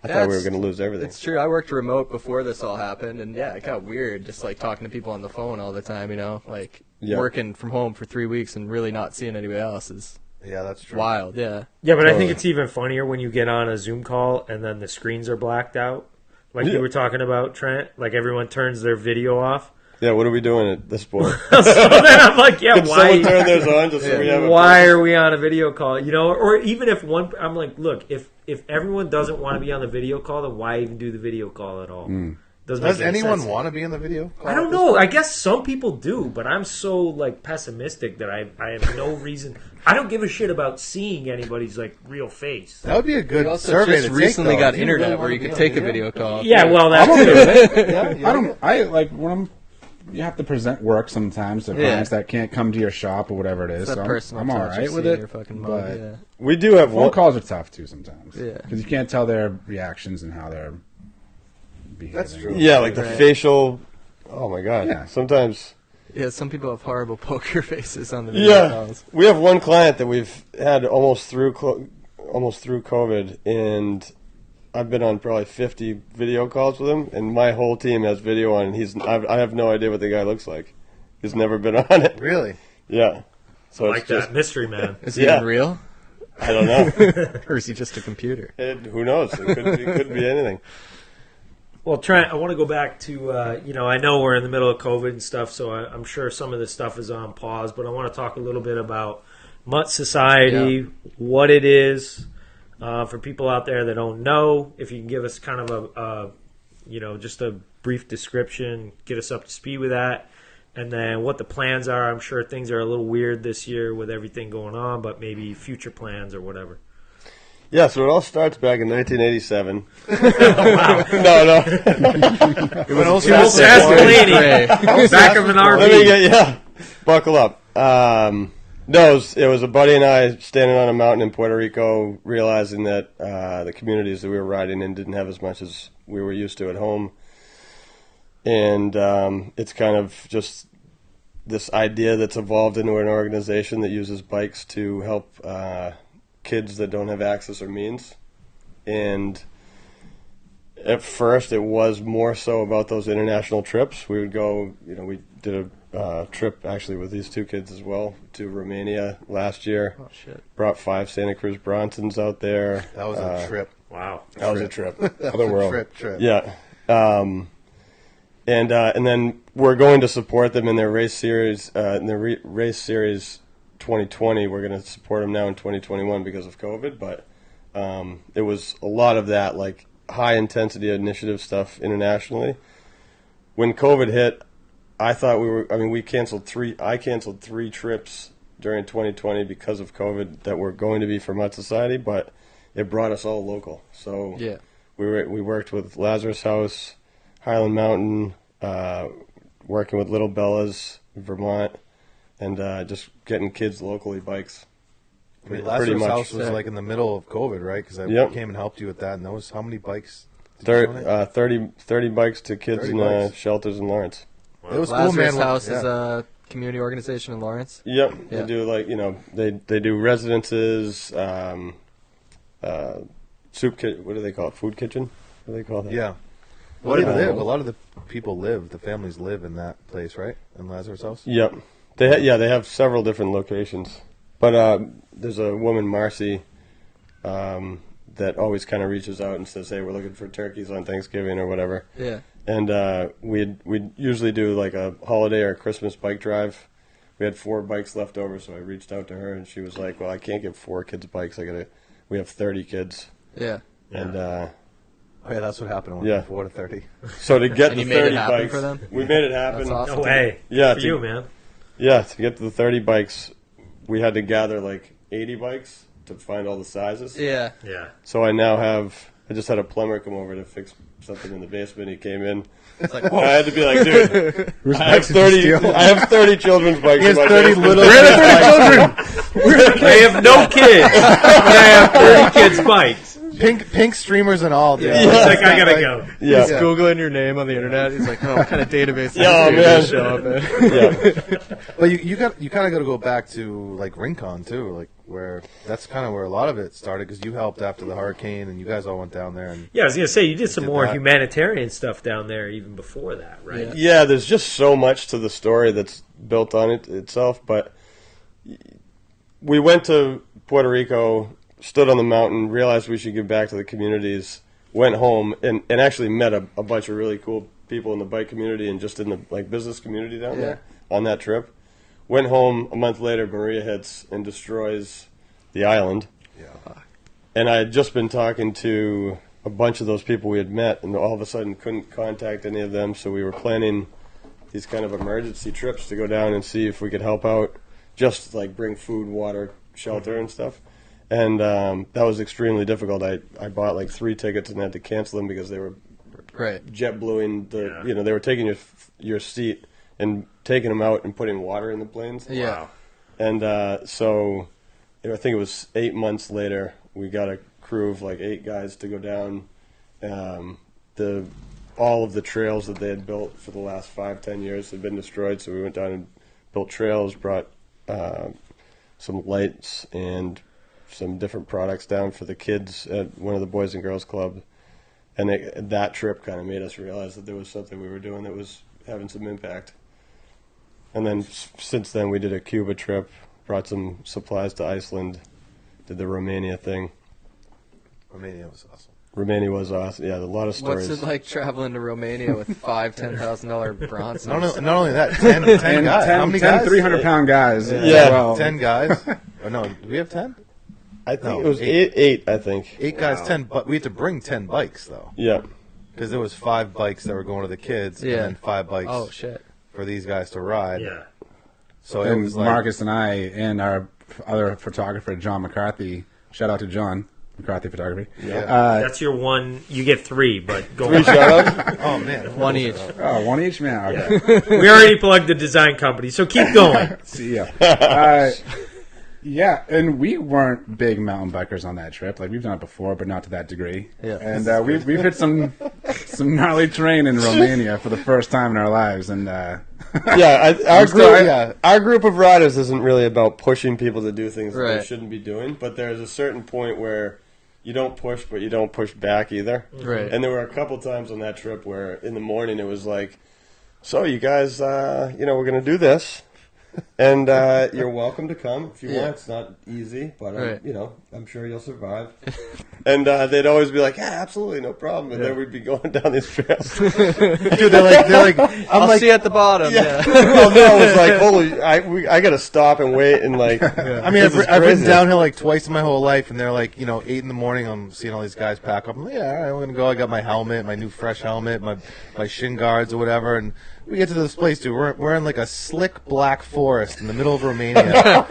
I thought we were That's- going to lose everything. It's true. I worked remote before this all happened, and yeah, it got weird just like talking to people on the phone all the time. You know, like Yeah. working from home for 3 weeks and really not seeing anybody else is Yeah, that's true. wild. Yeah. Yeah, but I Totally. think it's even funnier when you get on a Zoom call and then the screens are blacked out. Like Yeah. you were talking about, Trent. Like everyone turns their video off. Yeah, what are we doing at this point? So then I'm like, yeah, Can why? someone turn theirs on just so we have a Why are we on a video call? You know, or even if one, I'm like, look, if everyone doesn't want to be on the video call, then why even do the video call at all? Doesn't Does make any anyone sense. want to be in the video? I don't know. I guess some people do, but I'm so like pessimistic that I have no reason. I don't give a shit about seeing anybody's like real face. That would be a good We also survey just to take, recently though. got If you internet really where wanna you be could on take a video call. Yeah, well, that's I'm okay true. with it. Yeah, you I like don't. I like when I'm. You have to present work sometimes to Yeah. clients that can't come to your shop or whatever it is. It's that So personal I'm all touch right of with seeing it. your fucking mug, but yeah. We do have phone one. calls are tough too sometimes. Yeah. Because you can't tell their reactions and how they're behaving. That's true. Yeah, like the Right. facial. Oh my god. Yeah. Sometimes. Yeah, some people have horrible poker faces on the video Yeah, calls. we have one client that we've had almost through COVID, and I've been on probably 50 video calls with him, and my whole team has video on. And I have no idea what the guy looks like. He's never been on it. Really? Yeah. So I like it's just, that mystery man. Is he Yeah. even real? I don't know. Or is he just a computer? Who knows? It could be anything. Well, Trent, I want to go back to, I know we're in the middle of COVID and stuff, so I'm sure some of this stuff is on pause, but I want to talk a little bit about Mutt Society, what it is, for people out there that don't know. If you can give us kind of just a brief description, get us up to speed with that, and then what the plans are. I'm sure things are a little weird this year with everything going on, but maybe future plans or whatever. Yeah, so it all starts back in 1987. Wow. No. It was Ol Ol Sass Sass Malena. Malena, back of an Let me RV. buckle up. No, it was a buddy and I standing on a mountain in Puerto Rico, realizing that the communities that we were riding in didn't have as much as we were used to at home. And it's kind of just this idea that's evolved into an organization that uses bikes to help kids that don't have access or means. And at first it was more so about those international trips. We would go, we did a trip actually with these two kids as well to Romania last year. Oh, shit. Brought 5 Santa Cruz Bronsons out there. That was a trip. Wow. That was a trip. That Other was world. a trip. Yeah. And then we're going to support them in their race series, race series 2020. We're going to support them now in 2021 because of COVID, but it was a lot of that, like high intensity initiative stuff internationally. When COVID hit, I thought I canceled 3 trips during 2020 because of COVID that were going to be for Mutt Society, but it brought us all local. So Yeah. we worked with Lazarus House, Highland Mountain, working with Little Bellas, Vermont, and just getting kids locally bikes. Lazarus House was like in the middle of COVID, right? Because I came and helped you with that. And that was how many bikes? 30 bikes to kids 30 in bikes. shelters in Lawrence. It was Lazarus cool, man. House is a community organization in Lawrence. Yep, Yeah. they do they do residences, soup kit. What do they call it? Food kitchen. What do they call that? Yeah. Well, they live. A lot of the people live. The families live in that place, right? In Lazarus House. Yep. They have several different locations. But there's a woman, Marcy, that always kind of reaches out and says, "Hey, we're looking for turkeys on Thanksgiving or whatever." Yeah. And we'd usually do like a holiday or a Christmas bike drive. We had 4 bikes left over, so I reached out to her, and she was like, "Well, I can't give 4 kids bikes. We have 30 kids." Yeah. And Oh yeah, that's what happened. When Yeah. from 4 to 30. so to get And the you made it 30 happen bikes, for them? we made it happen. That's awesome. No way. Yeah, For you, man. Yeah, to get to the 30 bikes, we had to gather like 80 bikes to find all the sizes. Yeah. Yeah. So I just had a plumber come over to fix something in the basement. He came in. It's like, I had to be like, dude, Whose I have bikes did you 30. steal? I have 30 children's bikes. He has in my 30 basement. little. Where are the 30 children? I have no kids, but I have 30 kids' bikes. Pink streamers and all. Dude. It's like, I gotta go. Yeah. He's Googling your name on the internet. He's like, oh, what kind of database Yeah, is man. this show up in? Yeah. But you kind of got to go back to like Rincon too, like where that's kind of where a lot of it started because you helped after the hurricane and you guys all went down there and Yeah, I was gonna say you did some Did more that. humanitarian stuff down there even before that, right? Yeah. Yeah, there's just so much to the story that's built on it itself. But we went to Puerto Rico, stood on the mountain, realized we should give back to the communities, went home, and actually met a bunch of really cool people in the bike community and just in the business community down there on that trip. Went home a month later, Maria hits and destroys the island. yeah. And I had just been talking to a bunch of those people we had met, and all of a sudden couldn't contact any of them, so we were planning these kind of emergency trips to go down and see if we could help out, just like bring food, water, shelter, and stuff. And that was extremely difficult. I bought like 3 tickets and had to cancel them because they were Right. JetBluing they were taking your seat and taking them out and putting water in the planes. Yeah. And so I think it was 8 months later, we got a crew of like 8 guys to go down all of the trails that they had built for the last 5-10 years had been destroyed. So we went down and built trails, brought some lights and some different products down for the kids at one of the Boys and Girls Club. And that trip kind of made us realize that there was something we were doing that was having some impact. And then since then, we did a Cuba trip, brought some supplies to Iceland, did the Romania thing. Romania was awesome. Romania was awesome. Yeah, a lot of stories. What's it like traveling to Romania with $10,000 bronze? Not only that, 10 guys. How many guys? 300-pound guys. Yeah. Well. 10 guys. Oh, no, do we have 10? I think it was eight, I think. 8 guys, 10. But we had to bring 10 bikes, though. Yeah. Because there was 5 bikes that were going to the kids, and then 5 bikes for these guys to ride. Yeah. So and it was like Marcus and I and our other photographer, John McCarthy. Shout out to John McCarthy Photography. That's your one. You get 3, but go 3 on. shout-outs? oh man, One each. Oh, one each, man. Okay. We already plugged the design company, so keep going. See ya. Yeah, and we weren't big mountain bikers on that trip. Like, we've done it before, but not to that degree. Yeah. And we've hit some gnarly terrain in Romania for the first time in our lives. And our group of riders isn't really about pushing people to do things that they shouldn't be doing. But there's a certain point where you don't push, but you don't push back either. Right. And there were a couple times on that trip where in the morning it was like, so you guys, we're going to do this. And you're welcome to come if you want. It's not easy, but I'm sure you'll survive. And they'd always be like, "Yeah, absolutely, no problem." And then we'd be going down these trails. dude, they're like, I'll see you at the bottom. Yeah. Well, no, it was like, holy, I got to stop and wait and like. I mean, I've ridden downhill like twice in my whole life, and they're like, 8 in the morning. I'm seeing all these guys pack up. I'm like, yeah, all right, I'm gonna go. I got my helmet, my new fresh helmet, my shin guards or whatever, and we get to this place, dude. We're in like a slick black forest in the middle of Romania,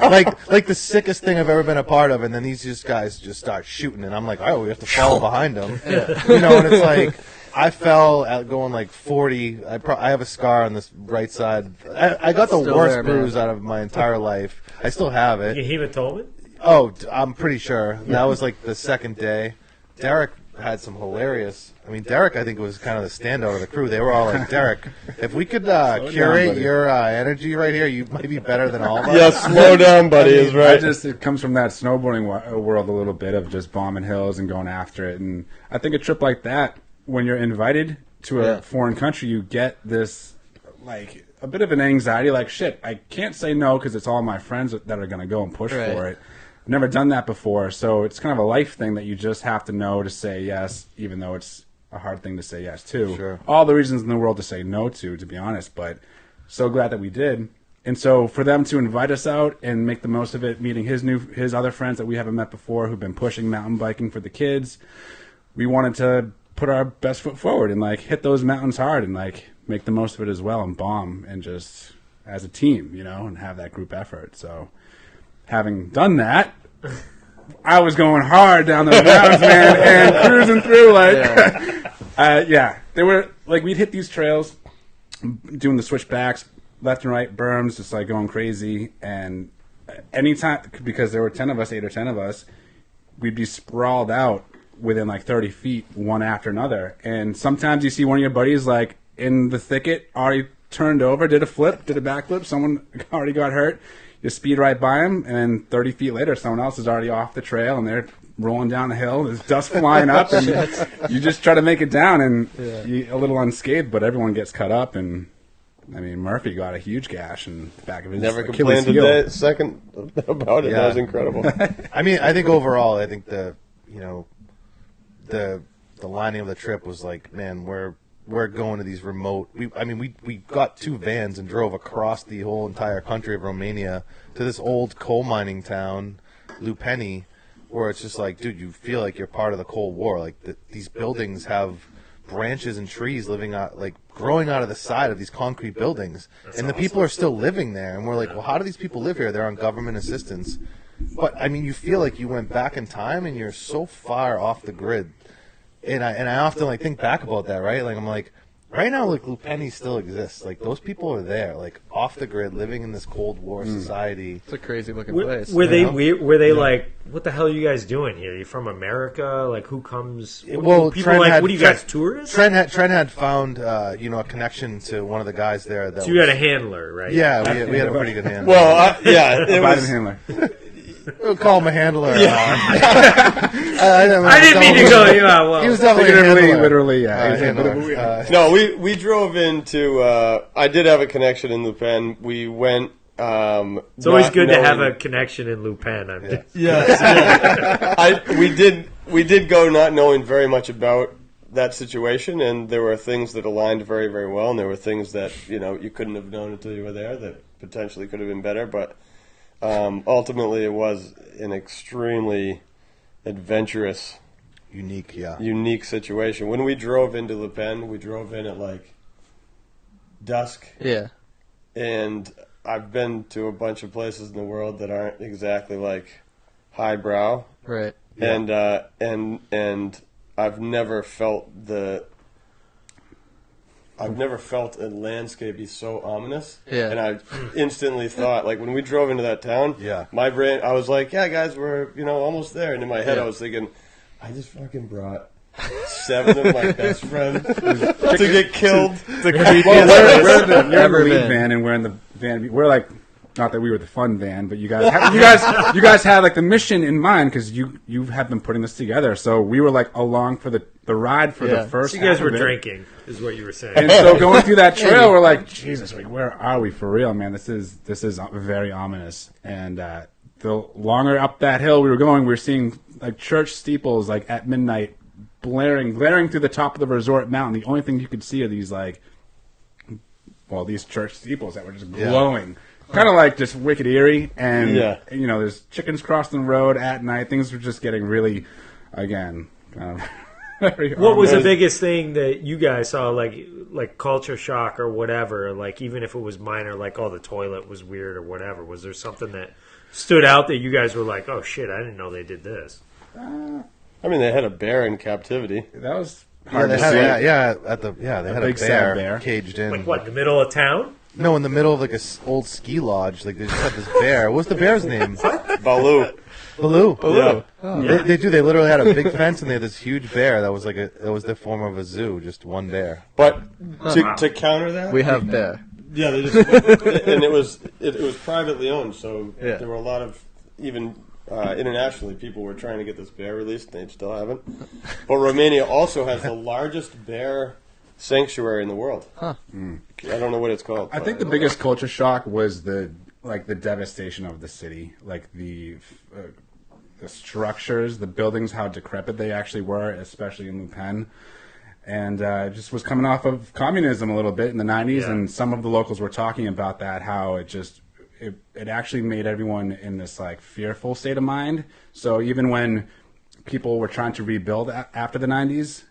like the sickest thing I've ever been a part of. And then these guys just start shooting, and I'm like, oh, we have to follow behind them, And it's like I fell at going like 40. I have a scar on this right side. I got the worst bruise out of my entire life. I still have it. You hematoma? Oh, I'm pretty sure that was like the second day. Derek had some hilarious. I mean, Derek, I think, was kind of the standout of the crew. They were all like, Derek, if we could curate your energy right here, you might be better than all of us. Yeah, slow down, buddy, is right. It comes from that snowboarding world a little bit of just bombing hills and going after it. And I think a trip like that, when you're invited to a foreign country, you get this, like, a bit of an anxiety, like, shit, I can't say no because it's all my friends that are going to go and push for it. I've never done that before, so it's kind of a life thing that you just have to know to say yes, even though it's a hard thing to say yes to. Sure. All the reasons in the world to say no to be honest, but so glad that we did. And so for them to invite us out and make the most of it, meeting his other friends that we haven't met before who've been pushing mountain biking for the kids, we wanted to put our best foot forward and like hit those mountains hard and like make the most of it as well and bomb and just as a team, and have that group effort. So having done that, I was going hard down those mountains, man, and cruising through they were like, we'd hit these trails, doing the switchbacks, left and right berms, just like going crazy. And anytime, because there were 8 or 10 of us, we'd be sprawled out within like 30 feet, one after another. And sometimes you see one of your buddies like in the thicket, already turned over, did a backflip, someone already got hurt. You speed right by him, and then 30 feet later, someone else is already off the trail, and they're rolling down the hill. There's dust flying up, and you just try to make it down, and you're a little unscathed, but everyone gets cut up. And I mean, Murphy got a huge gash in the back of his Never Achilles complained heel. a second about it. That was incredible. I mean, I think overall, I think the lining of the trip was like, man, we're going to these remote. We got 2 vans and drove across the whole entire country of Romania to this old coal mining town, Lupeni, where it's just like, dude, you feel like you're part of the Cold War. Like these buildings have branches and trees growing out of the side of these concrete buildings, and the people are still living there. And we're like, well, how do these people live here? They're on government assistance. But I mean, you feel like you went back in time, and you're so far off the grid. And I often think back about that, right? Like I'm like, right now, like Lupeni still exists. Like those people are there, like off the grid, living in this Cold War society. It's a crazy looking place. Were they like, what the hell are you guys doing here? You from America? Like who comes? Well, people what are you guys, tourists? Trent had found a connection to one of the guys there. So you had a handler, right? Yeah, we had a pretty good handler. Well, it was handler. We'll call him a handler. I didn't mean to go. Yeah, well, he was definitely a handler. Literally, yeah. No, we drove into. I did have a connection in Lupin. We went. It's always good to have a connection in Lupin. We did go not knowing very much about that situation, and there were things that aligned very, very well, and there were things that you couldn't have known until you were there that potentially could have been better. But ultimately, it was an extremely adventurous, unique situation. When we drove into Le Pen, we drove in at like dusk. Yeah. And I've been to a bunch of places in the world that aren't exactly like highbrow. Right. Yeah. And I've never felt a landscape be so ominous. Yeah. And I instantly thought, like, when we drove into that town, my brain, I was like, yeah, guys, we're, almost there. And in my head, I was thinking, I just fucking brought 7 of my best friends to get killed. We're the lead van, and we're in the van. We're like, not that we were the fun van, but you guys had like the mission in mind because you have been putting this together. So we were like along for the ride for the first. So you guys half were of it. drinking, is what you were saying. And so going through that trail, we're like, Jesus, like, where are we for real, man? This is very ominous. And the longer up that hill we were going, we were seeing like church steeples like at midnight, glaring through the top of the resort mountain. The only thing you could see are these these church steeples that were just glowing. Kind of like just wicked eerie, and there's chickens crossing the road at night. Things were just getting really, again, very. What was the biggest thing that you guys saw, like culture shock or whatever? Like even if it was minor, like the toilet was weird or whatever. Was there something that stood out that you guys were like, oh shit, I didn't know they did this? I mean, they had a bear in captivity. That was hard to see. They had a big sad bear caged in. Like what, in the middle of town? No, in the middle of like a old ski lodge. Like they just had this bear. What's the bear's name? Baloo. Yeah. They do. They literally had a big fence, and they had this huge bear that was the form of a zoo, just one bear. But to counter that, we have bear. Yeah, they just and it was privately owned, so there were a lot of even internationally people were trying to get this bear released. They still haven't. But Romania also has the largest bear sanctuary in the world. Huh. I don't know what it's called. I think the biggest culture shock was the devastation of the city, like the structures, the buildings, how decrepit they actually were, especially in Lupin. And it just was coming off of communism a little bit in the 90s, and some of the locals were talking about that, how it actually made everyone in this like fearful state of mind. So even when people were trying to rebuild after the 90s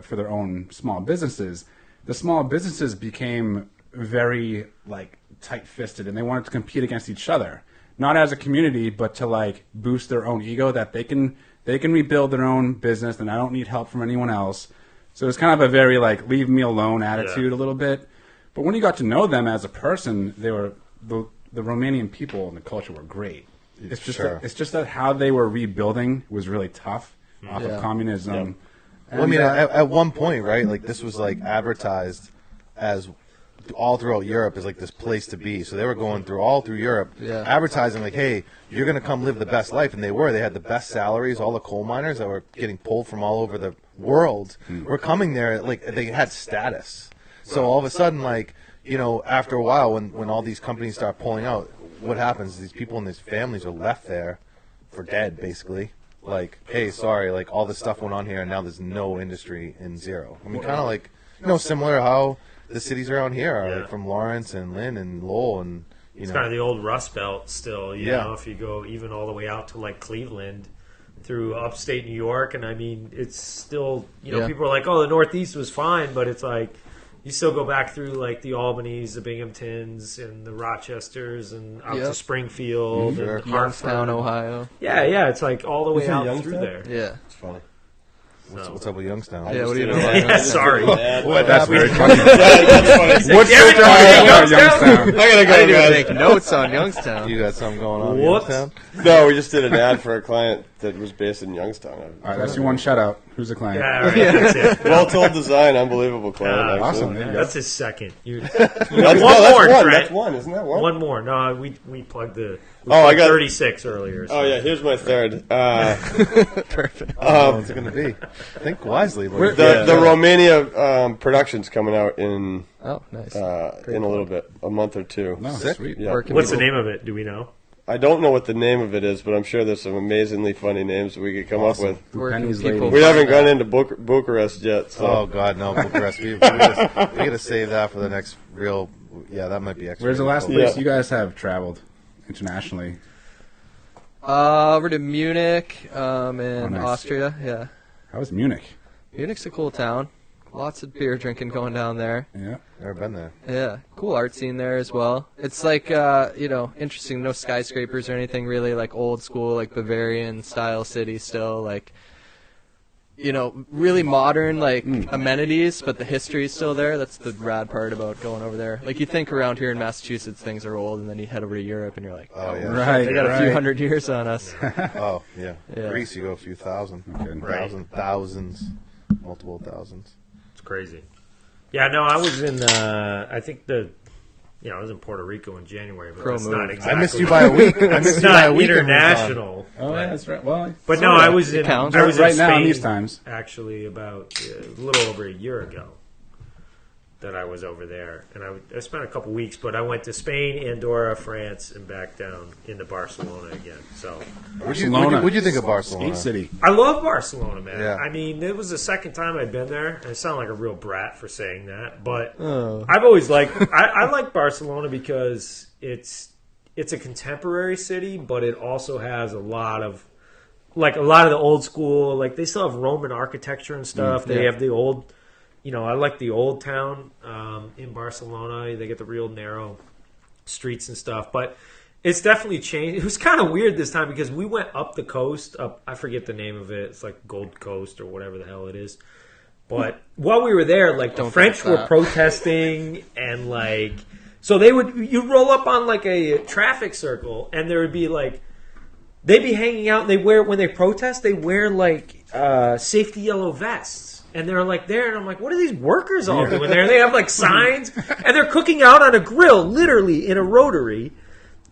for their own small businesses, the small businesses became very like tight-fisted, and they wanted to compete against each other, not as a community, but to like boost their own ego that they can rebuild their own business, and I don't need help from anyone else. So it's kind of a very like leave me alone attitude a little bit. But when you got to know them as a person, they were the Romanian people and the culture were great. It's just that how they were rebuilding was really tough off of communism. Yep. Well, I mean, at one point, right? Like this was like advertised as all throughout Europe as like this place to be. So they were going all through Europe, advertising like, "Hey, you're gonna come live the best life," and they were. They had the best salaries. All the coal miners that were getting pulled from all over the world were coming there. Like they had status. So all of a sudden, like after a while, when all these companies start pulling out, what happens? These people and these families are left there for dead, basically. Like, hey, sorry, like all this stuff went on here, and now there's no industry in zero. I mean, kind of like, similar to how the cities around here are, like from Lawrence and Lynn and Lowell, and it's kind of the old Rust Belt still. You know, if you go even all the way out to like Cleveland, through upstate New York, and I mean, it's still people are like, oh, the Northeast was fine, but it's like you still go back through like the Albany's, the Binghamtons, and the Rochesters, and out to Springfield and Youngstown, Ohio. Yeah, it's like all the way out through there. Yeah, it's funny. What's up with Youngstown? Yeah, what do you know? Sorry. That's very funny. That's funny. What's Youngstown? I gotta go, I didn't even guys. make notes on Youngstown. You got something going on in Youngstown? No, we just did an ad for a client that was based in Youngstown. All right, that's your one shout out. Who's the client? Yeah, all right, that's it. Well told design, unbelievable client. actually. Awesome. There you go. That's his second. That's one that's more, one. Trent. That's one, isn't that one? One more. No, we plugged the. I got 36 earlier. So. Oh yeah, here's my third. Perfect. What's it going to be? Think wisely. But The Romania production's coming out in Oh, nice. in a little bit, a month or two. No, Sick. sweet. Yeah. Where can What's the people- name of it? Do we know? I don't know what the name of it is, but I'm sure there's some amazingly funny names that we could come up with. Where can Penny's people Lady. We haven't find gone that? into Bucharest yet, so oh God, no, Bucharest. We gotta save that for the next real. Yeah, that might be extra. Where's the last Yeah. place you guys have traveled internationally? Over to Munich and nice. Austria. Yeah, How was Munich? Munich's a cool town. Lots of beer drinking going down there. Yeah. Never been there. Yeah, cool art scene there as well. It's like interesting. No skyscrapers or anything really. Like old school, like Bavarian style city still. Like really modern like amenities, but the history is still there. That's the rad part about going over there. Like you think around here in Massachusetts things are old, and then you head over to Europe and you're like, Oh yeah. Right. they got a few right. hundred years on us. Oh yeah. Yeah. Greece, you go a few thousand. Okay. Thousands, multiple thousands. It's crazy. Yeah, no, I was in. I think I was in Puerto Rico in January, but Pro it's move. not exactly. I missed you by a week. I missed It's you by a not week. international. Oh, yeah, that's right. Well, But no, I was in. counts. I was in right now in Spain these times. actually about a little over a year ago that I was over there, and I spent a couple weeks. But I went to Spain, Andorra, France, and back down into Barcelona again. So What'd you think of Barcelona? Skate City. I love Barcelona, man. Yeah. I mean, it was the second time I'd been there. And I sound like a real brat for saying that, but Oh. I've always liked. I like Barcelona because it's a contemporary city, but it also has a lot of the old school. Like they still have Roman architecture and stuff. They yeah. have the old. I like the old town in Barcelona. They get the real narrow streets and stuff, but. It's definitely changed. It was kind of weird this time because we went up the coast. I forget the name of it. It's like Gold Coast or whatever the hell it is. But while we were there, like the Don't French get were that. protesting and so you'd roll up on like a traffic circle and there would be like, they'd be hanging out and when they protest, they wear like safety yellow vests. And they're like there, and I'm like, what are these workers all doing there? They have like signs and they're cooking out on a grill, literally in a rotary.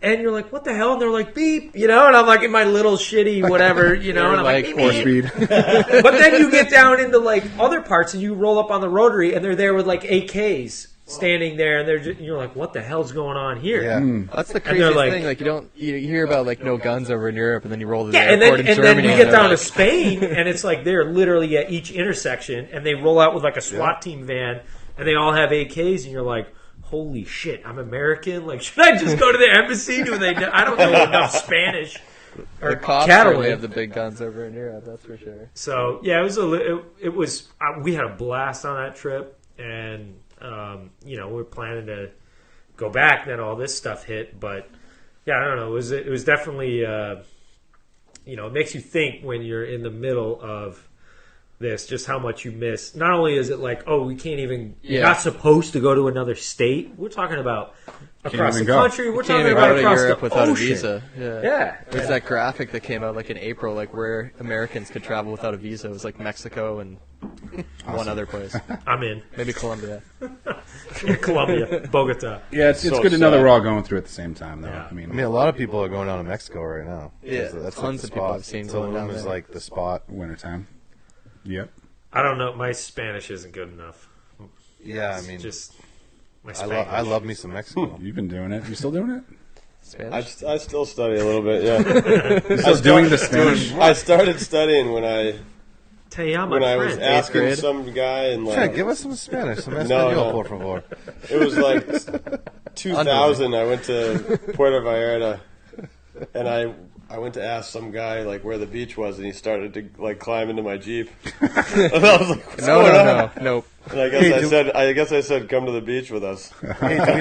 And you're like, what the hell? And they're like, beep, and I'm like in my little shitty whatever, and I'm like, beep, Four beep. speed. But then you get down into like other parts and you roll up on the rotary and they're there with like AKs standing there and you're like, what the hell's going on here? Yeah. That's the they're craziest like- thing. Like you hear about like no guns over in Europe, and then you roll to the Yeah, and airport then in Germany. we get they're down to like, Spain and it's like they're literally at each intersection and they roll out with like a SWAT team van and they all have AKs and you're like, holy shit, I'm American. Like, should I just go to the embassy? I don't know enough Spanish or the cops Catalan. certainly have the big guns over in Europe. That's for sure. So yeah, it was we had a blast on that trip, and we're planning to go back. Then all this stuff hit, but yeah, I don't know. It was definitely it makes you think when you're in the middle of this, just how much you miss. Not only is it like, oh, we can't even, you're Yeah. not supposed to go to another state. We're talking about across the even go. country. We're Can't talking even about go to across Europe the without ocean. a visa. Yeah. Yeah. There's that graphic that came out like in April, like where Americans could travel without a visa. It was like Mexico and one other place, I'm in. maybe Colombia. Colombia, Bogota. Yeah, it's So good to know that sad. we're all going through it at the same time, though. Yeah. I mean, A lot of people are going down to Mexico right now. Yeah, That's tons the of people spot. I've seen Tulum going down is there. like the spot. wintertime. Yep. I don't know. My Spanish isn't good enough. Yeah, I It's mean, just my I Spanish. love me some Mexico. You've been doing it. You still doing it? Spanish. I still study a little bit. Yeah, Still doing the Spanish? I started studying when I Te amo, when I was friend. asking grade? some guy and Yeah, like give us some Spanish. Some No, español, no. por favor. it was like 2000. I went to Puerto Vallarta and I went to ask some guy like where the beach was, and he started to like climb into my Jeep. And I was like, what's going on? Nope. And I guess Hey, I said, come to the beach with us. Hey, do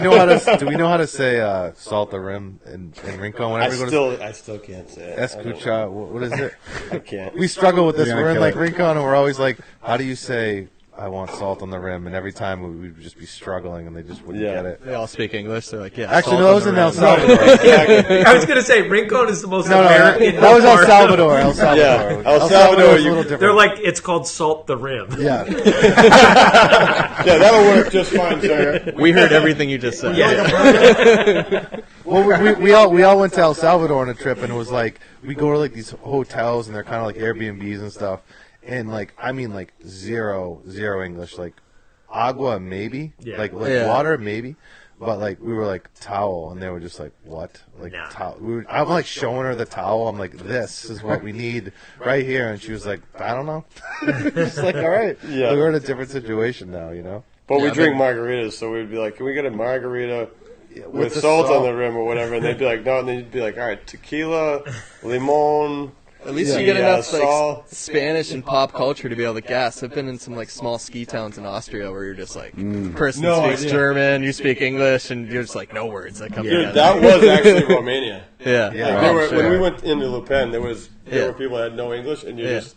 we know how to say salt the rim in Rincon I whenever we go to I still can't say it. Escucha? What is it? I can't. We struggle with this. You're gonna We're in kill like it. Rincon, and we're always like, how do you say I want salt on the rim, and every time we would just be struggling, and they just wouldn't get it. They all speak English. They're like, yeah. Actually, salt no, that on was the in rim. El Salvador. I was going to say, Rincon is the most American. That was El part. Salvador. El Salvador. Yeah. El Salvador, is a little different. They're like, it's called Salt the Rim. Yeah. Yeah, that'll work just fine, sir. We heard everything you just said. Well, we all went to El Salvador on a trip, and it was like we go to like these hotels, and they're kind of like Airbnbs and stuff, and like I mean like zero English, like agua maybe, like water maybe, but like we were like towel, and they were just like what, like towel. I'm like showing her the towel. I'm like, this is what we need right here, and she was like, I don't know. Just like, all right, Yeah. we're in a different situation now, you know. But we drink margaritas, so we'd be like, can we get a margarita with the salt on salt. the rim or whatever? And they'd be like, no. And then you'd be like, all right, tequila, limon. At least you get enough like salt. Spanish and pop culture to be able to guess. I've been in some like small ski towns in Austria where you're just like, person speaks German, you speak English, and you're just like no words that come together. Dude, that was actually Romania. Yeah. When we went into Le Pen, there were people that had no English, and you just,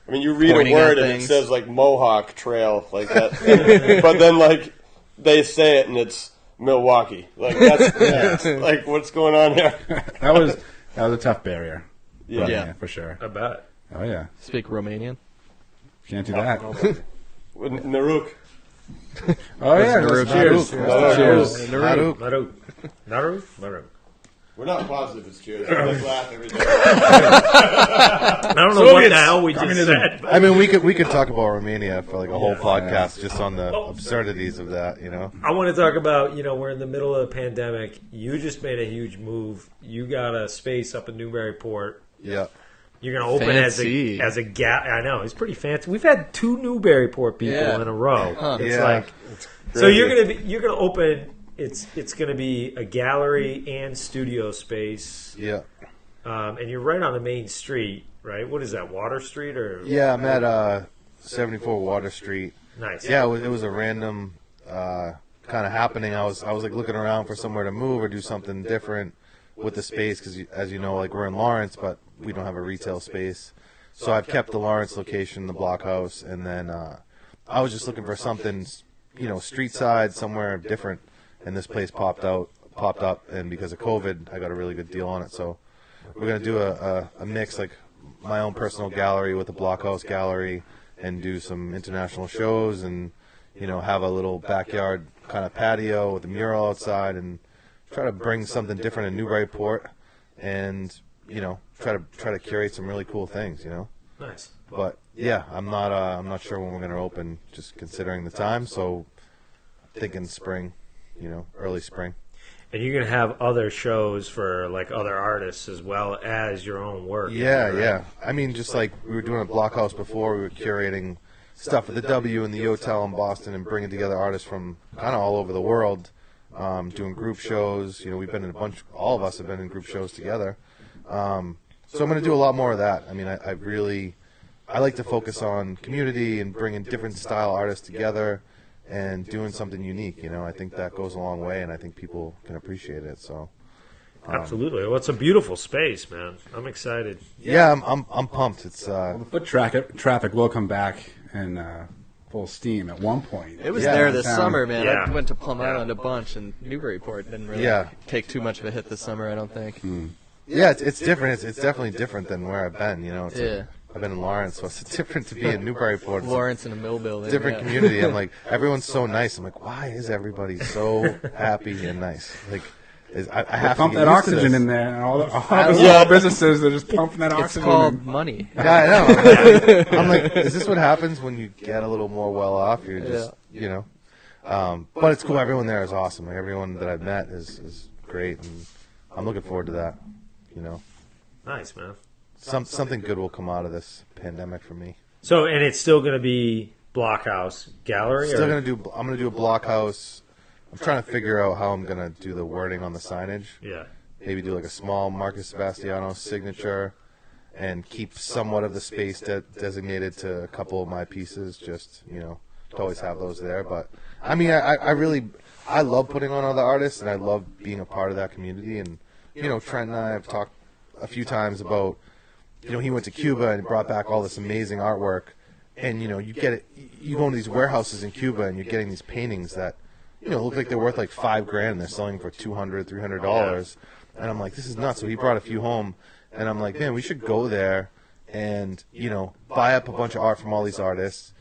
I mean, you read Pointing a word at and it things. says like Mohawk Trail, like that, but then like they say it and it's Milwaukee. Like that's like what's going on here? That was a tough barrier. Yeah. For sure. I bet. Oh yeah, Speak Romanian. can't do that. Naruk. Oh yeah, Naruk. cheers. Naruk. Cheers. Naru. We're not positive it's cheers. We just laugh every day. I don't know what the hell we just said. I mean, we could talk about Romania for like a whole podcast just on the absurdities of that, you know. I want to talk about, we're in the middle of a pandemic. You just made a huge move. You got a space up in Newburyport. Yeah. You're going to open Fancy. as a gap. I know, it's pretty fancy. We've had 2 Newburyport people in a row. It's like so you're going to open. It's going to be a gallery and studio space. Yeah. And you're right on the main street, right? What is that, Water Street or? Yeah, I'm at 74 Water Street. Nice. Yeah, it was a random kind of happening. I was like looking around for somewhere to move or do something different with the space because, as you know, like we're in Lawrence, but we don't have a retail space. So I've kept the Lawrence location, the block house, and then I was just looking for something, street side, somewhere different. And this place popped up, and because of COVID, I got a really good deal on it. So we're gonna do a mix, like my own personal gallery with a blockhouse gallery, and do some international shows, and have a little backyard kind of patio with a mural outside, and try to bring something different in Newburyport, and try to curate some really cool things, Nice. But yeah, I'm not sure when we're gonna open, just considering the time. So thinking spring. Early spring. And you're going to have other shows for like other artists as well as your own work. Yeah, right? yeah. I mean, just like we were doing a blockhouse before, we were curating stuff at the W and the Hotel in Boston and bringing together artists from kind of all over the world, doing group shows. We've been in all of us have been in group shows together. So I'm going to do a lot more of that. I mean, I like to focus on community and bringing different style artists together and doing something unique. I think that goes a long way, and I think people can appreciate it. So, Absolutely. Well, it's a beautiful space, man. I'm excited. yeah, I'm pumped. It's The foot traffic will come back in full steam at one point. It was Yeah, there this downtown. summer, man. Yeah. I went to Plum Island a bunch, and Newburyport didn't really take too much of a hit this summer, I don't think. yeah, it's different. It's definitely different than where I've been. It's Yeah. like, I've been in Lawrence, so it's different to be in Newburyport. It's Lawrence in a mill building. different yeah. community. I'm like, everyone's so nice. I'm like, why is everybody so happy and nice? Like, I have Pump to that get used to oxygen this. in there, and all the small businesses, they're just pumping that It's oxygen called in. money. Yeah, I know. I'm like, is this what happens when you get a little more well off? You're just, but it's cool. Everyone there is awesome. Like, everyone that I've met is great, and I'm looking forward to that. Nice, man. Something good will come out of this pandemic for me. So, and it's still going to be Blockhouse Gallery? I'm or? gonna do a block house. I'm trying to figure out how I'm gonna do the wording on the signage. Yeah. Maybe do like a small Markus Sebastiano signature, and keep somewhat of the space designated to a couple of my pieces. Just to always have those there. But I mean, I love putting on other artists, and I love being a part of that community. And Trent and I have talked a few times about he went to Cuba and brought back all this amazing artwork, and you know, you get it. You go into these warehouses in Cuba, and you're getting these paintings that, you know, look like they're worth like $5,000, and they're selling for $200, $300, and I'm like, this is nuts. So he brought a few home, and I'm like, man, we should go there and, you know, buy up a bunch of art from all these artists,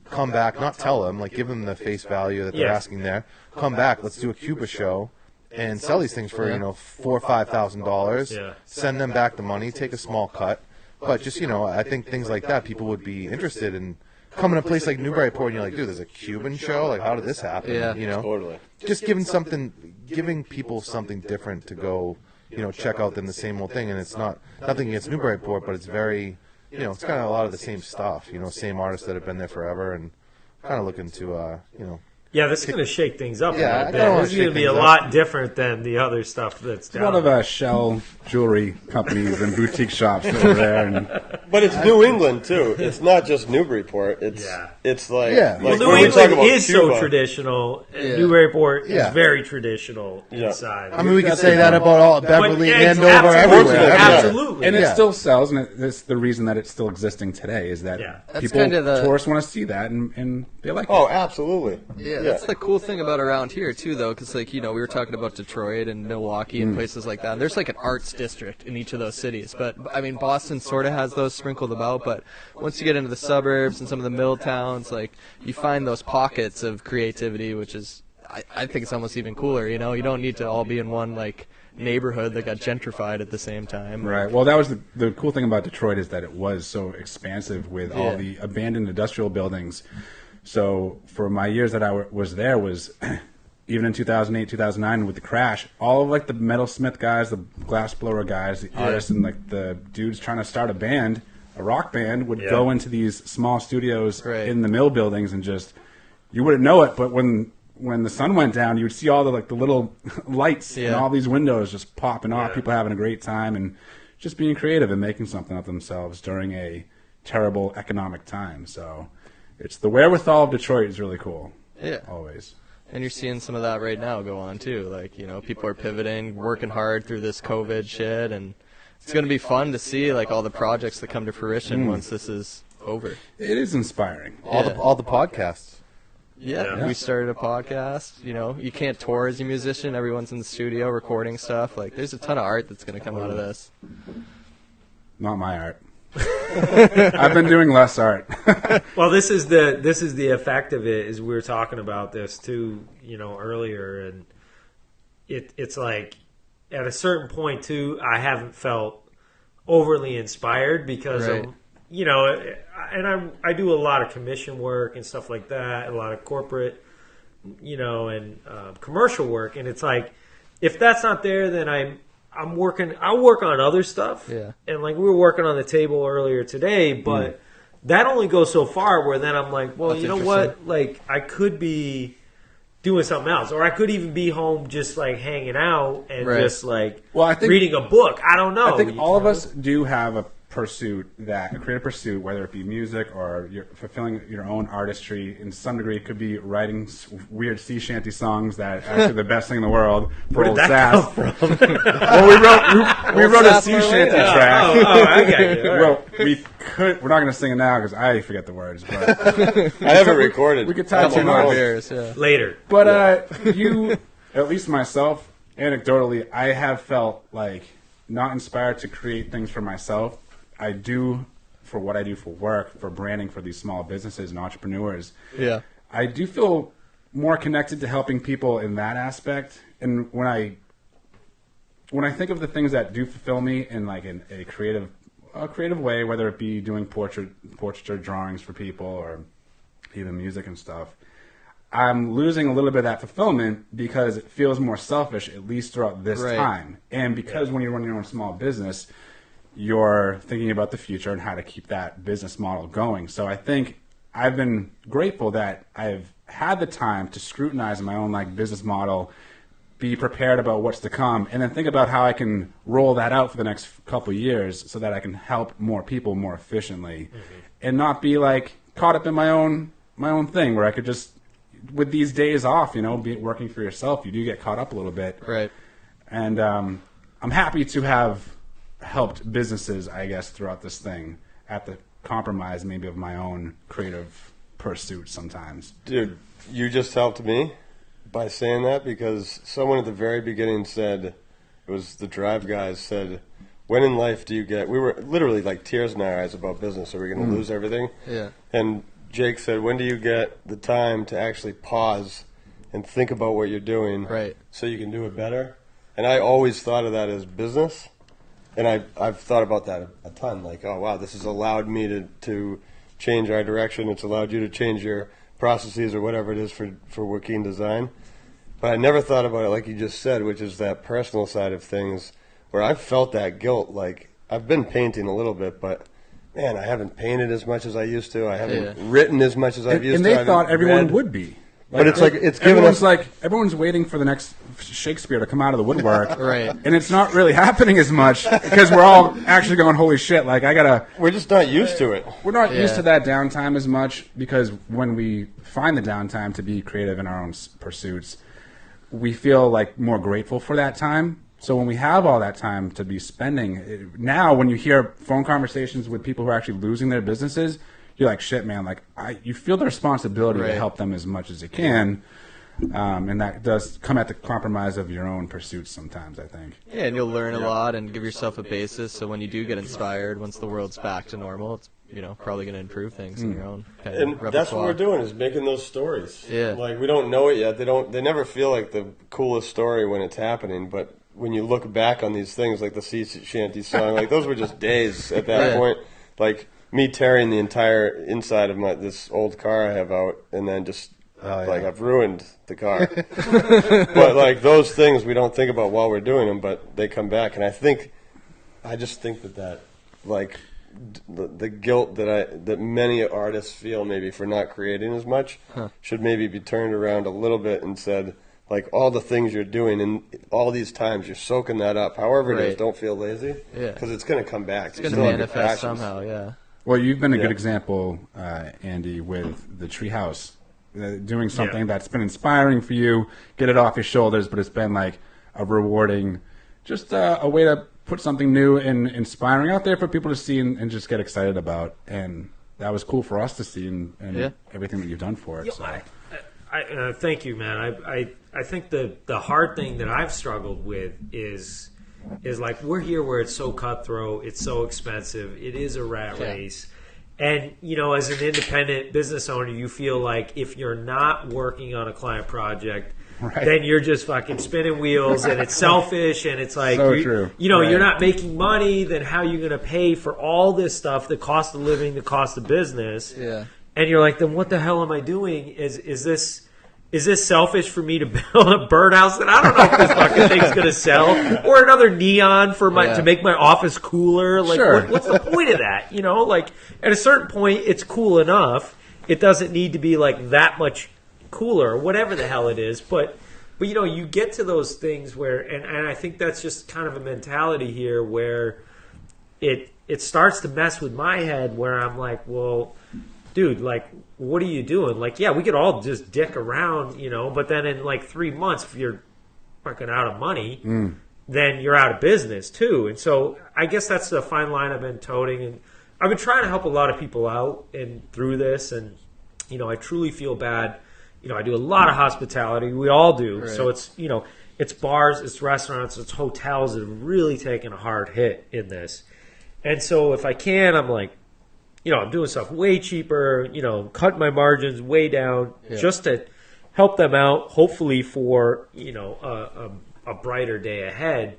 come back, not tell them, like give them the face value that they're asking there, come back, let's do a Cuba show, and sell these things for, you know, $4,000 or $5,000, send them back the money, take a small cut, but just, you know, I think things like that, people would be interested in coming to a place like Newburyport, and you're like, dude, there's a Cuban show, like how did this happen? You know, Totally. just giving people something different to go, you know, check out than the same old thing. And it's nothing against Newburyport, but it's very, you know, it's kind of a lot of the same stuff, you know, same artists that have been there forever, and kind of looking to, you know. Yeah, this is going to shake things up. Yeah, a bit. This is going to be a lot different than the other stuff that's down. One of shell jewelry companies and boutique shops over there. And But it's New England too. It's not just Newburyport. It's like, Yeah. Well, like New when we talk England about is Cuba, so traditional. Newburyport Yeah. is very traditional Yeah. inside. I mean, we could say that about all Beverly, But, Andover, absolutely, everywhere. absolutely. And it Yeah. still sells, and it's the reason that it's still existing today is that That's people, kinda the- tourists want to see that, and they like Oh, it. absolutely. Yeah, that's the cool thing about around here too, though, because like, you know, we were talking about Detroit and Milwaukee and places like that. And there's like an arts district in each of those cities, but I mean, Boston sort of has those sprinkled about. But once you get into the suburbs and some of the middle towns, like you find those pockets of creativity, which is, I think it's almost even cooler. You know, you don't need to all be in one like neighborhood that got gentrified at the same time. Right. Well, that was the cool thing about Detroit is that it was so expansive with all the abandoned industrial buildings. So for my years that I was there was even in 2008, 2009 with the crash, all of like the metalsmith guys, the glassblower guys, the artists, and like the dudes trying to start a rock band would go into these small studios in the mill buildings and just, you wouldn't know it, but when the sun went down, you would see all the like the little lights and all these windows just popping off, people having a great time and just being creative and making something of themselves during a terrible economic time. So it's the wherewithal of Detroit is really cool. Yeah. Always. And you're seeing some of that right now go on too. Like, you know, people are pivoting, working hard through this COVID shit, and it's going to be fun to see like all the projects that come to fruition once this is over. It is inspiring. All the podcasts. Yeah, we started a podcast. You know, you can't tour as a musician. Everyone's in the studio recording stuff. Like, there's a ton of art that's going to come out of this. Not my art. I've been doing less art. Well, this is the effect of it. Is we were talking about this too, you know, earlier, and it's like at a certain point too, I haven't felt overly inspired because of, you know, and I do a lot of commission work and stuff like that, a lot of corporate, you know, and commercial work, and it's like if that's not there, then I'll work on other stuff. Yeah. And like we were working on the table earlier today, but that only goes so far where then I'm like, well, you know what? Like I could be doing something else, or I could even be home just like hanging out and just like I think, reading a book. I don't know. I think all of us do have a creative pursuit, whether it be music or you're fulfilling your own artistry. In some degree, it could be writing weird sea shanty songs that are actually the best thing in the world. For Ol Sass. Well, we wrote a sea shanty track. I got you. Well, we're not going to sing it now because I forget the words. But I haven't recorded. we could tie two more knots. beers, Later. But you, at least myself, anecdotally, I have felt like not inspired to create things for myself. I do for what I do for work, for branding for these small businesses and entrepreneurs. Yeah. I do feel more connected to helping people in that aspect. And when I think of the things that do fulfill me in like in a creative way, whether it be doing portraiture drawings for people or even music and stuff, I'm losing a little bit of that fulfillment because it feels more selfish, at least throughout this time. And because when you run your own small business, you're thinking about the future and how to keep that business model going. So I think I've been grateful that I've had the time to scrutinize my own like business model, be prepared about what's to come, and then think about how I can roll that out for the next couple of years so that I can help more people more efficiently and not be like caught up in my own thing where I could just, with these days off, you know, be working for yourself, you do get caught up a little bit. Right. And I'm happy to have helped businesses, I guess, throughout this thing at compromise maybe of my own creative pursuits sometimes. Dude, you just helped me by saying that, because someone at the very beginning said, it was the Drive guys said, when in life do you get, we were literally like tears in our eyes about business. Are we going to lose everything? Yeah. And Jake said, when do you get the time to actually pause and think about what you're doing so you can do it better? And I always thought of that as business. And I've thought about that a ton. Like, oh, wow, this has allowed me to change our direction. It's allowed you to change your processes or whatever it is for Wakeen Design. But I never thought about it like you just said, which is that personal side of things where I've felt that guilt. Like, I've been painting a little bit, but, man, I haven't painted as much as I used to. I haven't written as much as I've used to. And they thought everyone would be. But it's like it's giving us everyone's waiting for the next Shakespeare to come out of the woodwork, Right. And it's not really happening as much because we're all actually going, holy shit! Like we're just not used to it. We're not used to that downtime as much, because when we find the downtime to be creative in our own pursuits, we feel like more grateful for that time. So when we have all that time to be spending, now when you hear phone conversations with people who are actually losing their businesses, you're like, shit, man, like you feel the responsibility to help them as much as you can. And that does come at the compromise of your own pursuits sometimes, I think. Yeah, and you'll learn a lot and give yourself a basis, so when you do get inspired, once the world's back to normal, it's probably going to improve things in your own kind of And repertoire. that's what we're doing, is making those stories. Yeah. Like, we don't know it yet. They never feel like the coolest story when it's happening, but when you look back on these things, like the sea shanty song, like those were just days at that point. Like me tearing the entire inside of this old car I have out, and then just I've ruined the car. But like those things we don't think about while we're doing them, but they come back. And I just think that like the guilt that many artists feel maybe for not creating as much should maybe be turned around a little bit and said, like, all the things you're doing and all these times you're soaking that up. However it is, don't feel lazy, because it's going to come back. It's going to manifest somehow. Yeah. Well, you've been a good example, Andy, with the Treehouse, doing something that's been inspiring for you. Get it off your shoulders, but it's been like a rewarding, just a way to put something new and inspiring out there for people to see and just get excited about. And that was cool for us to see, and everything that you've done for it. So. Thank you, man. I think the hard thing that I've struggled with is like, we're here where it's so cutthroat, it's so expensive, it is a rat race. And, as an independent business owner, you feel like if you're not working on a client project, then you're just fucking spinning wheels, and it's selfish, and it's like, you're not making money, then how are you going to pay for all this stuff, the cost of living, the cost of business? Yeah. And you're like, then what the hell am I doing? Is this selfish for me to build a birdhouse that I don't know if this fucking thing's going to sell, or another neon for to make my office cooler? Like, what's the point of that? Like, at a certain point, it's cool enough. It doesn't need to be like that much cooler, or whatever the hell it is. But you get to those things where, and I think that's just kind of a mentality here where it starts to mess with my head, where I'm like, well, dude, like, what are you doing? Like, yeah, we could all just dick around, but then in like 3 months, if you're fucking out of money, then you're out of business too. And so I guess that's the fine line I've been toting. And I've been trying to help a lot of people out and through this. And, I truly feel bad. I do a lot of hospitality. We all do. Right. So it's, it's bars, it's restaurants, it's hotels that have really taken a hard hit in this. And so if I can, I'm like, I'm doing stuff way cheaper, cutting my margins way down just to help them out, hopefully for, a brighter day ahead.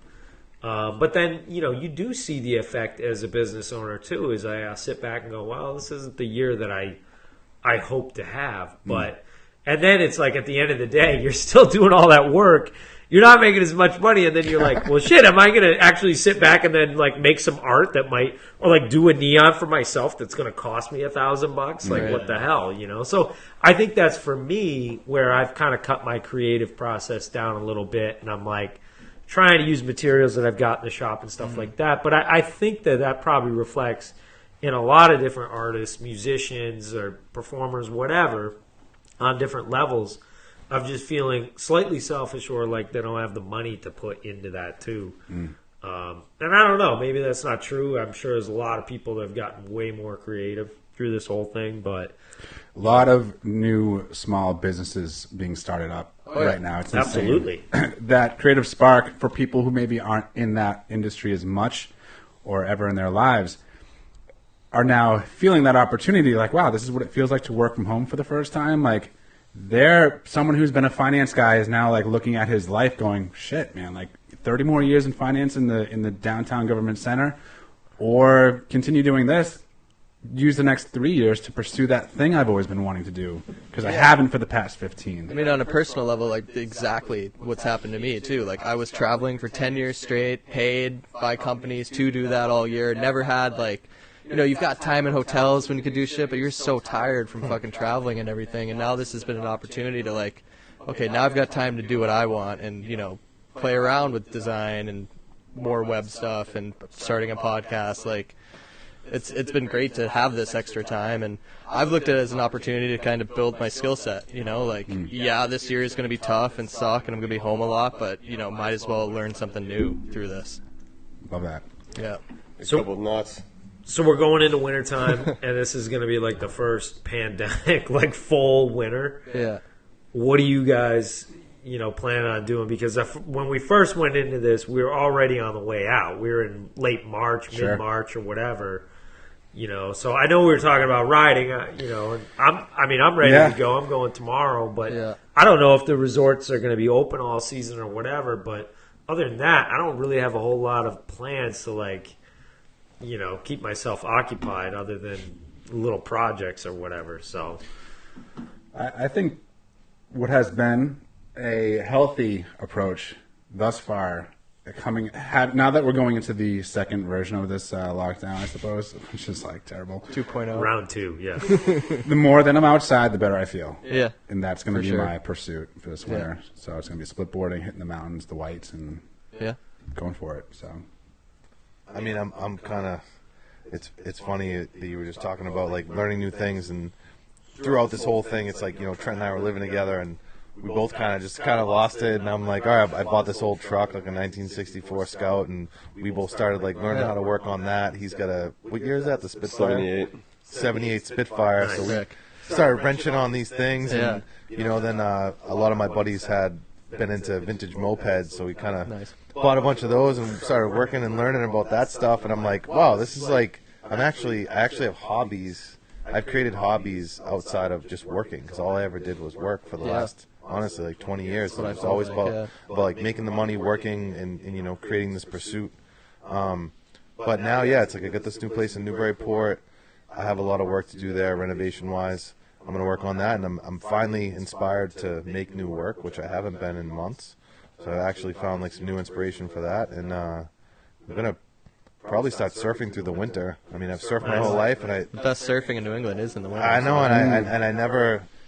But then, you do see the effect as a business owner too, is I sit back and go, well, this isn't the year that I hope to have. But, and then it's like at the end of the day, you're still doing all that work. You're not making as much money, and then you're like, well, shit, am I going to actually sit back and then, like, make some art that might, or, like, do a neon for myself that's going to cost me $1,000? Like, what the hell, So I think that's, for me, where I've kind of cut my creative process down a little bit, and I'm, like, trying to use materials that I've got in the shop and stuff like that. But I think that probably reflects in a lot of different artists, musicians, or performers, whatever, on different levels, of just feeling slightly selfish, or like they don't have the money to put into that too. And I don't know, maybe that's not true. I'm sure there's a lot of people that have gotten way more creative through this whole thing, but a lot of new small businesses being started up right now. It's absolutely insane. That creative spark for people who maybe aren't in that industry as much or ever in their lives are now feeling that opportunity. Like, wow, this is what it feels like to work from home for the first time. Like, someone who's been a finance guy is now like looking at his life, going, "Shit, man! Like 30 more years in finance in the downtown government center, or continue doing this." Use the next 3 years to pursue that thing I've always been wanting to do, because I haven't for the past 15. I mean, on a personal level, like exactly what's happened to me too. Like I was traveling for 10 years straight, paid by companies to do that all year. Never had like, you've got time in hotels when you could do shit, but you're so tired from fucking traveling and everything. And now this has been an opportunity to like, okay, now I've got time to do what I want and play around with design and more web stuff and starting a podcast. Like, it's been great to have this extra time, and I've looked at it as an opportunity to kind of build my skill set. Yeah, this year is going to be tough and suck, and I'm going to be home a lot, but might as well learn something new through this. Love that. Yeah. A couple of nuts. So we're going into wintertime, and this is going to be like the first pandemic, like full winter. Yeah. What do you guys, plan on doing? Because when we first went into this, we were already on the way out. We were in late March, mid-March, or whatever. So I know we were talking about riding. And I'm ready to go. I'm going tomorrow, but I don't know if the resorts are going to be open all season or whatever. But other than that, I don't really have a whole lot of plans to keep myself occupied, other than little projects or whatever. So I think what has been a healthy approach thus far, now that we're going into the second version of this lockdown, I suppose, which is like terrible. 2.0. Round 2, yeah. The more that I'm outside, the better I feel. Yeah. And that's going to be sure. my pursuit for this winter. Yeah. So it's going to be split boarding, hitting the mountains, the whites, and going for it. So, I mean, I'm kind of. It's funny that you were just talking about like learning new things, and throughout this whole thing, it's like Trent and I were living together, and we both kind of lost it. And I'm like, all right, I bought this old truck, like a 1964 Scout, and we both started like learning how to work on that. He's got what year is that? The Spitfire. 78 Spitfire. So we started wrenching on these things, and then a lot of my buddies had been into vintage mopeds, so we kind of bought a bunch of those and started working and learning about that stuff. And I'm like, wow, this is like I actually have hobbies. I've created hobbies outside of just working, because all I ever did was work for the last, honestly, like 20 years. So it's always about like making the money, working, and creating this pursuit. But now, it's like I got this new place in Newburyport. I have a lot of work to do there, renovation-wise. I'm going to work on that, and I'm finally inspired to make new work, which I haven't been in months. So I actually found like some new inspiration for that, and I'm going to probably start surfing through the winter. I mean, I've surfed my whole life, and the best surfing in New England is in the winter. I know,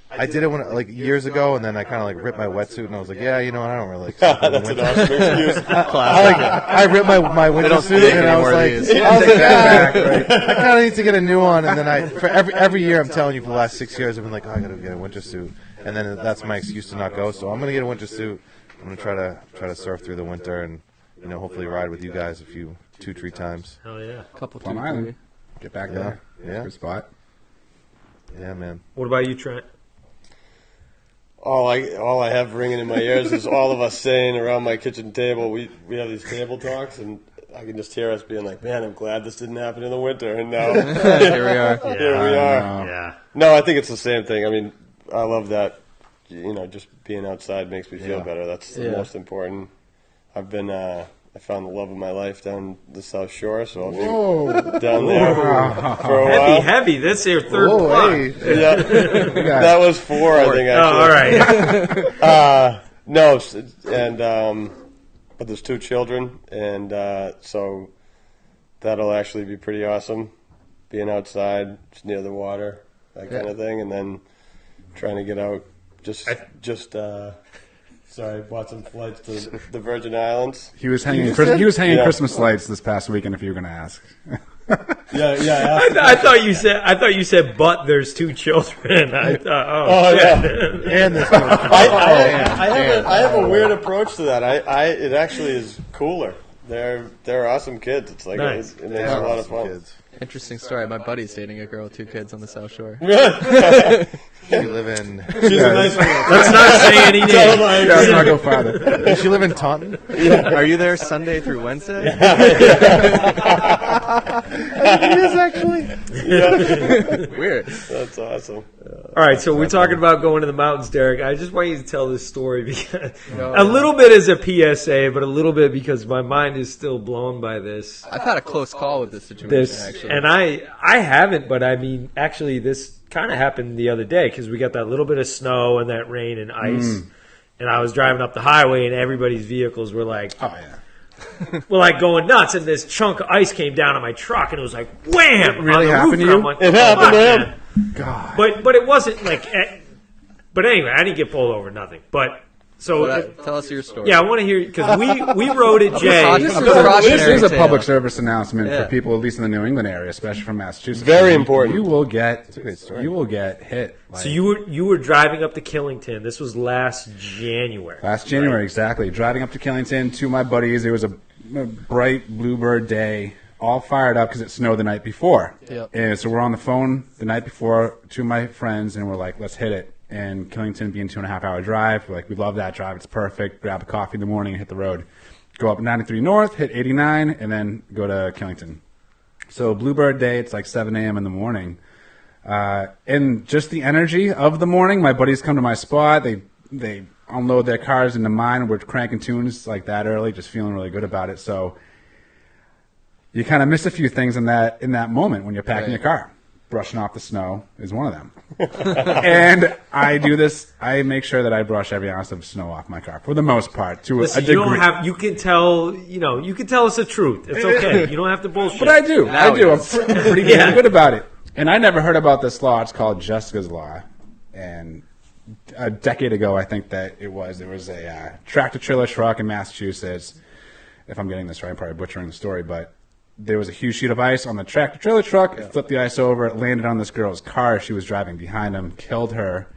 I did it like years ago, and then I kind of like ripped my wetsuit, and I was like, I don't really like surfing in the winter. That's an awesome excuse. I ripped my winter suit, and I was like, I kind of need to get a new one. And then for every year, I'm telling you, for the last 6 years, I've been like, I got to get a winter suit, and then that's my excuse to not go. So I'm gonna get a winter suit. I'm gonna try to surf through the winter, and hopefully ride with you guys 2-3 times. Hell yeah. Couple Plum Island. Get back there. Yeah. Good spot. Yeah, man. What about you, Trent? All I have ringing in my ears is all of us saying around my kitchen table, we have these table talks, and I can just hear us being like, man, I'm glad this didn't happen in the winter. And now here we are. Here we are. Yeah. No, I think it's the same thing. I mean, I love that, just being outside makes me feel better. That's the most important. I've been, I found the love of my life down the South Shore, so I'll be down there for a while. Heavy. This is your third plug. Hey. Yeah, that was 4, I think. Actually. Oh, all right. No, and but there's 2 children, and so that'll actually be pretty awesome, being outside, just near the water, that kind of thing, and then trying to get out. Sorry, bought some flights to the Virgin Islands. He was hanging Christmas lights this past weekend, if you were going to ask. Yeah. I thought you said, but there's 2 children. I thought, yeah. And this I have a weird approach to that. It actually is cooler. They're awesome kids. It's like Nice. it makes a lot of fun. Kids. Interesting story. My buddy's dating a girl with 2 kids on the South Shore. You live in. Let's not say any names. Yeah, let's not go farther. Does she live in Taunton? Are you there Sunday through Wednesday? It is actually. Weird. That's awesome. All right, so we're talking about going to the mountains, Derek. I just want you to tell this story because a little bit as a PSA, but a little bit because my mind is still blown by this. I've had a close call with this situation, actually. And I haven't, but I mean, actually, this kind of happened the other day because we got that little bit of snow and that rain and ice, and I was driving up the highway and everybody's vehicles were like, Oh, yeah. well, like going nuts, and this chunk of ice came down on my truck, and it was like wham! It really on the happened roof, to and I'm you? like, It happened to him. man. God. But it wasn't like. But anyway, I didn't get pulled over, nothing. But so Tell us your story. yeah, I want to hear because we rode at Jay. This Precautionary is a tale. public service announcement Yeah. for people, at least in the New England area, especially from Massachusetts. Very important. You will get. great story. You will get hit. Like, So you were driving up to Killington. This was last January. last January, exactly. Driving up to Killington to my buddies. It was a bright bluebird day, all fired up because it snowed the night before. Yep. And so we're on the phone the night before to my friends, and we're like, let's hit it. And Killington being 2.5 hour drive, we're like, we love that drive. It's perfect. Grab a coffee in the morning and hit the road. Go up 93 North, hit 89, and then go to Killington. So bluebird day, it's like 7 a.m. in the morning. And just the energy of the morning, my buddies come to my spot. They unload their cars into mine. We're cranking tunes like that early, just feeling really good about it. So you kind of miss a few things in that moment when you're packing your car. Brushing off the snow is one of them. And I do this. I make sure that I brush every ounce of snow off my car for the most part. To Listen, a degree. you don't have. You can tell. You can tell us the truth. It's okay. You don't have to bullshit. But I do. Now I do. it I'm pretty damn good about it. And I never heard about this law. It's called Jessica's Law. And a decade ago, I think that it was. There was a tractor-trailer truck in Massachusetts. If I'm getting this right, I'm probably butchering the story. But there was a huge sheet of ice on the tractor-trailer truck. It flipped the ice over. It landed on this girl's car. She was driving behind him. Killed her,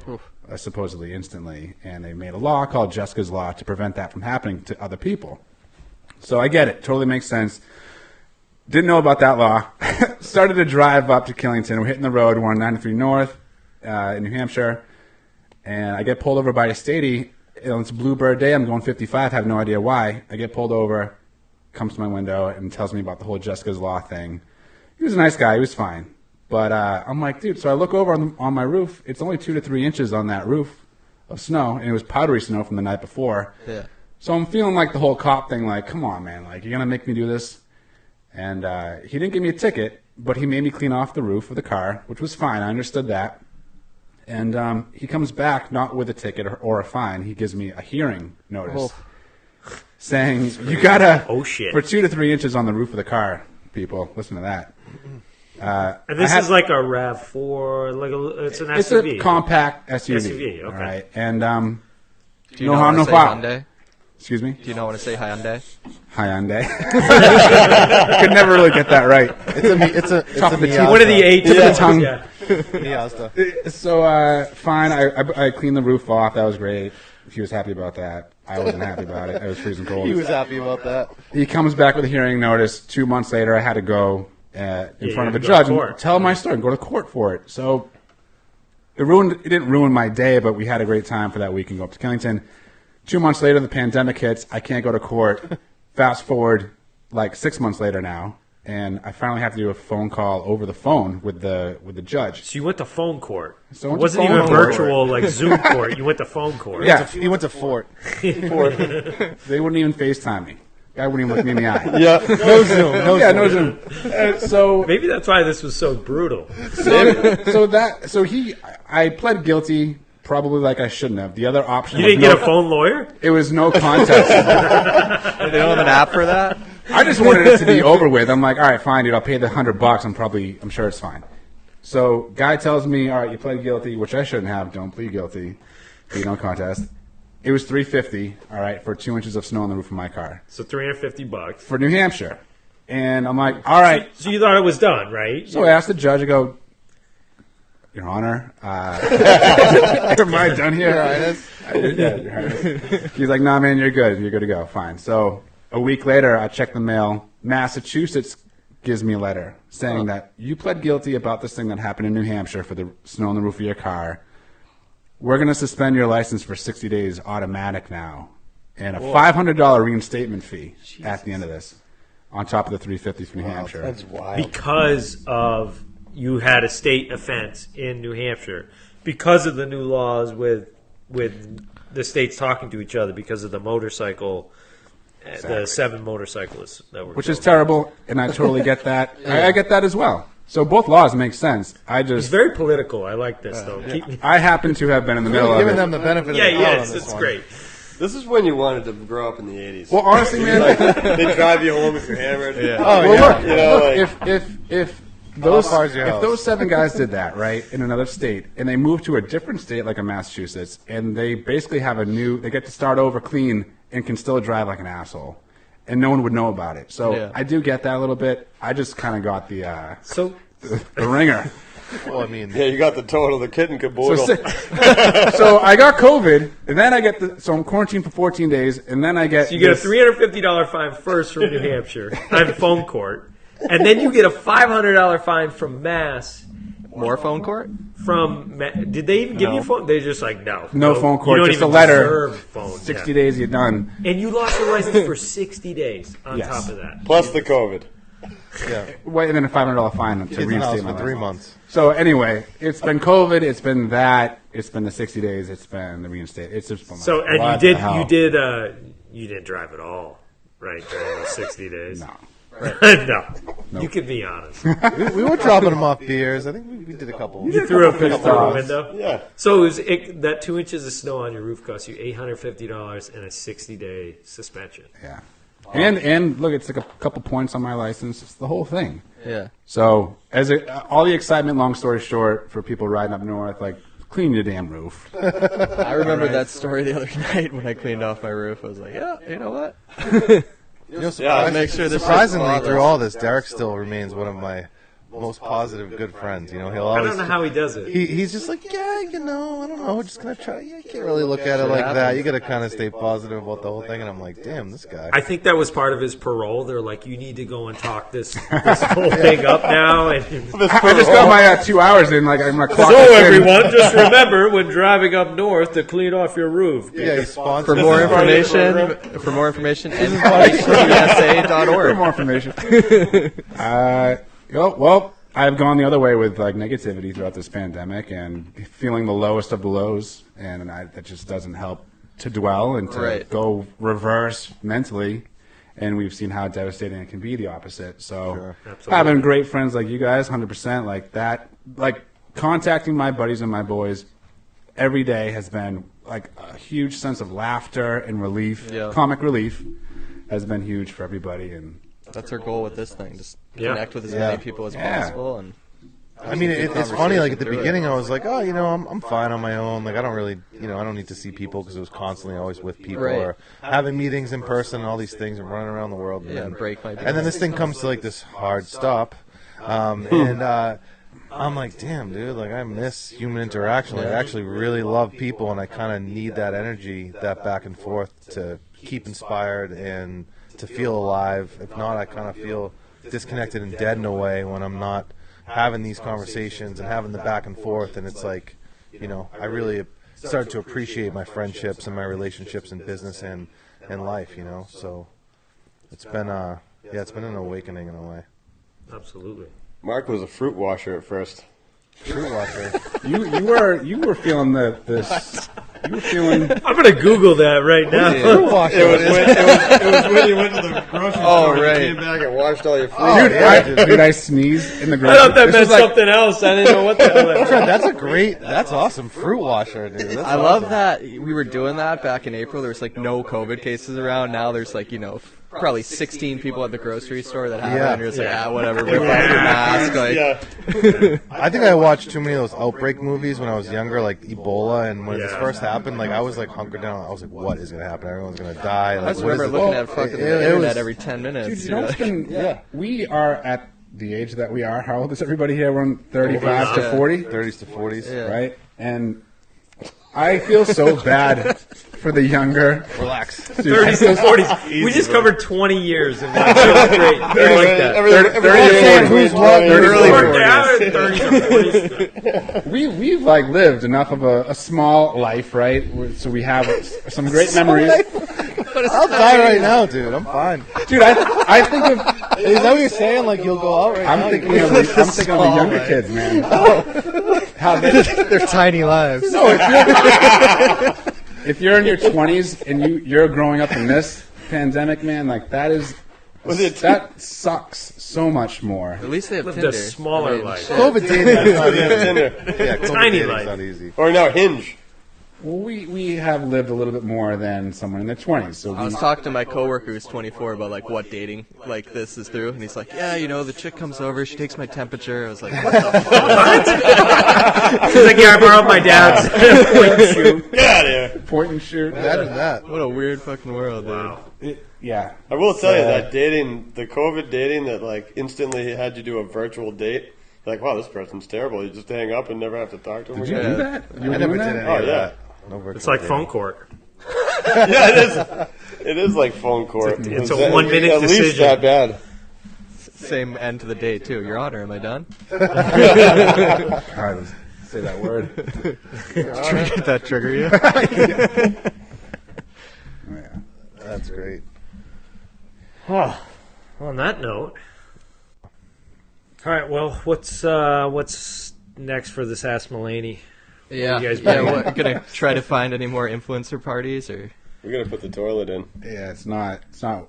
supposedly instantly. And they made a law called Jessica's Law to prevent that from happening to other people. So I get it. Totally makes sense. Didn't know about that law. Started to drive up to Killington. We're hitting the road. We're on 93 North in New Hampshire. And I get pulled over by a statey. It's a bluebird day. I'm going 55. Have no idea why. I get pulled over. Comes to my window and tells me about the whole Jessica's Law thing. He was a nice guy. He was fine. But I'm like, dude, so I look over on my roof. It's only 2 to 3 inches on that roof of snow. And it was powdery snow from the night before. Yeah. So I'm feeling like the whole cop thing, like, come on, man. Like, you're going to make me do this? And he didn't give me a ticket, but he made me clean off the roof of the car, which was fine. I understood that. And he comes back not with a ticket or a fine. He gives me a hearing notice saying, you got to, for 2 to 3 inches on the roof of the car, people, listen to that. And this is like a RAV4, it's an SUV. It's a compact SUV. SUV, okay. All right. And Do you no know harm, how no to say foul. Hyundai? Excuse me? Do you know how to say Hyundai? Hyundai. Could never really get that right. It's a Top of the teeth. What are the eight? Tip of the tongue. Yeah. Miata. So, fine. I cleaned the roof off. That was great. He was happy about that. I wasn't happy about it. I was freezing cold. He was happy about that. He comes back with a hearing notice. 2 months later, I had to go in front of a go to judge court. and tell my story and go to court for it. So it didn't ruin my day, but we had a great time for that week and go up to Killington. 2 months later, the pandemic hits. I can't go to court. Fast forward like 6 months later now, and I finally have to do a phone call over the phone with the judge. So you went to phone court. So I It went to wasn't phone even court. virtual like Zoom court. You went to phone court. Yeah. He went to Fort. They wouldn't even FaceTime me. Guy wouldn't even look me in the eye. Yeah. No Zoom. No Zoom. So Maybe that's why this was so brutal. I pled guilty, probably like I shouldn't have. The other option You was didn't get a phone lawyer? It was no contest. They don't have an app for that? I just wanted it to be over with. I'm like, all right, fine, dude. I'll pay the $100. I'm sure it's fine. So guy tells me, all right, you pled guilty, which I shouldn't have. Don't plead guilty. Be no contest. It was $350, all right, for 2 inches of snow on the roof of my car So $350. for New Hampshire. And I'm like, all right. So you thought it was done, right? So I asked the judge, I go, Your Honor, am I done here? Your Highness. Yeah, Your Highness. He's like, nah, man, you're good. You're good to go. Fine. So A week later, I check the mail. Massachusetts gives me a letter saying that you pled guilty about this thing that happened in New Hampshire for the snow on the roof of your car. We're going to suspend your license for 60 days automatic now. And a $500 reinstatement fee at the end of this, on top of the $350 from New Hampshire. That's wild. Because of you had a state offense in New Hampshire, because of the new laws with the states talking to each other, because of the motorcycle, the 7 motorcyclists that were Which killed. is terrible, and I totally get that. I get that as well. So both laws make sense. It's very political. I like this, though. I happen to have been in the middle of Giving it. them the benefit of the doubt on this it's one. great. This is when you wanted to grow up in the 80s. Well, honestly, man, They drive you home if you're hammered. Oh, well, yeah. look, You know, like, if those How far is your house? those 7 guys did that right in another state, and they moved to a different state like a Massachusetts, and they basically have they get to start over clean and can still drive like an asshole, and no one would know about it. So I do get that a little bit. I just kind of got the ringer. Well, I mean, yeah, you got the total, the kid and caboodle. So I got COVID, and then I get so I'm quarantined for 14 days, and then I get So you get a $350 fine first from New Hampshire on phone court, and then you get a $500 fine from Mass. More phone court? Did they even give you phone? They're just like, no phone court, You don't just a even letter. deserve phone. 60 days, you're done. And you lost your license for 60 days on Yes. top of that. Plus the COVID. yeah. Wait, and then a $500 fine to Kids in the reinstate house my for 3 license. months. So anyway, it's been COVID, it's been that, it's been the 60 days, it's been the reinstate. It's just been like, So, and what the hell? you didn't drive at all, right, during those 60 days? No. No. You can be honest. We were dropping them off beers. I think we did a couple. You threw a pistol through the window? Yeah. So that 2 inches of snow on your roof cost you $850 and a 60-day suspension. Yeah. And look, it's like a couple points on my license. It's the whole thing. Yeah. So all the excitement, long story short, for people riding up north, like, clean your damn roof. I remember that story the other night when I cleaned off my roof. I was like, yeah, you know what? Make sure this surprisingly, is through all this, Derek still remains one of my most positive good friends. You know, he'll I always. don't know how he does it. He's just like, yeah, you know, I don't know, just gonna try. You can't really look at it like that. You gotta kind of stay positive about the whole thing. And I'm like, damn, this guy. I think that was part of his parole. They're like, you need to go and talk this whole thing up now. And I just got my 2 hours in, like, I'm going to clock so this in. everyone, just remember when driving up north to clean off your roof. Yeah, he's sponsored. For more information, nhpsa.org. For more information. Well, I've gone the other way with like negativity throughout this pandemic and feeling the lowest of the lows, and that just doesn't help to dwell and to go reverse mentally. And we've seen how devastating it can be the opposite. So having great friends like you guys, 100%, like that, like contacting my buddies and my boys every day has been like a huge sense of laughter and relief. Yeah. Comic relief has been huge for everybody, and That's our goal with this thing. Just connect with as many people as possible. And I mean, it's funny. Like at the beginning, I was like, oh, you know, I'm fine on my own. Like I don't really, you know, I don't need to see people because it was constantly always with people or having meetings in person and all these things and running around the world. and break my. And then this thing comes to like this hard stop, and I'm like, damn, dude, like I miss human interaction. Like I actually really love people, and I kind of need that energy, that back and forth to keep inspired and to feel alive. If not, I kind of feel disconnected and dead in a way when I'm not having these conversations and having the back and forth. And it's like, you know, I really started to appreciate my friendships and my relationships in business and life, you know. So it's been it's been an awakening in a way. Absolutely. Mark was a fruit washer at first. Fruit washer. you were feeling this. You were feeling. I'm going to Google that right now. Fruit washer. It was when you went to the grocery store and right. you came back and washed all your fruit. Dude, I sneezed in the I grocery. thought that This meant was like- something else. I didn't know what the hell that was. That's awesome. Fruit washer, dude. That's I love that we were doing that back in April. There was like no COVID cases around. Now there's like, you know, probably 16 people at the grocery store that have it. And you're just like, whatever, rip off your mask. Like, I think I watched too many of those outbreak movies when I was younger, like Ebola, and when this first happened, like I was like hunkered down. I was like, "What is going to happen? Everyone's going to die." Like, I just what remember is it? looking at fucking the internet every 10 minutes. Dude, you know what's been? We are at the age that we are. How old is everybody here? We're 35 to 40, 30s to 40s. right? And I feel so bad for the younger. Relax. 30s and 40s. We just covered 20 years and that feels great. I like that. 30 who's what? Early Early 30s or 40s. We've like lived enough of a small life, right? So we have some great memories. I'll die right now, dude. I'm fine. Dude, I think of. Is that what you're saying? Like you'll go out right now? I'm thinking of the younger kids, man. How They're tiny lives. No, if you're in your 20s and you're growing up in this pandemic, man, like that sucks so much more. At least they have Lived Tinder. a smaller life. COVID dating is not easy. Tinder. Yeah, COVID Tiny dating's life. not easy. Or no, Hinge. Well, we have lived a little bit more than someone in their 20s. So I was talking to my coworker who's 24 about like what dating like this is through, and he's like, "Yeah, the chick comes over, she takes my temperature." I was like, "What the fuck?" He's like, yeah, I borrowed my dad's point and shoot. Get out of here. point and shoot. Imagine that. What a weird fucking world, dude. Wow. Yeah. I will tell you that dating, the COVID dating that like instantly had you do a virtual date. Like, wow, this person's terrible. You just hang up and never have to talk to them Did you again. do that? You were I never doing did that? any of Oh, yeah. that. No virtual It's like dating. phone court. Yeah, it is. It is like phone court. It's a 1-minute At least decision. that bad. Same end to the date too. Your Honor, am I done? All right, let's say that word. Did that trigger you? Oh, yeah. That's great. Oh, on that note. All right, well, what's next for the Sass Malena? Yeah. You guys Yeah. bring? What, gonna try to find any more influencer parties or? We're gonna put the toilet in. Yeah, it's not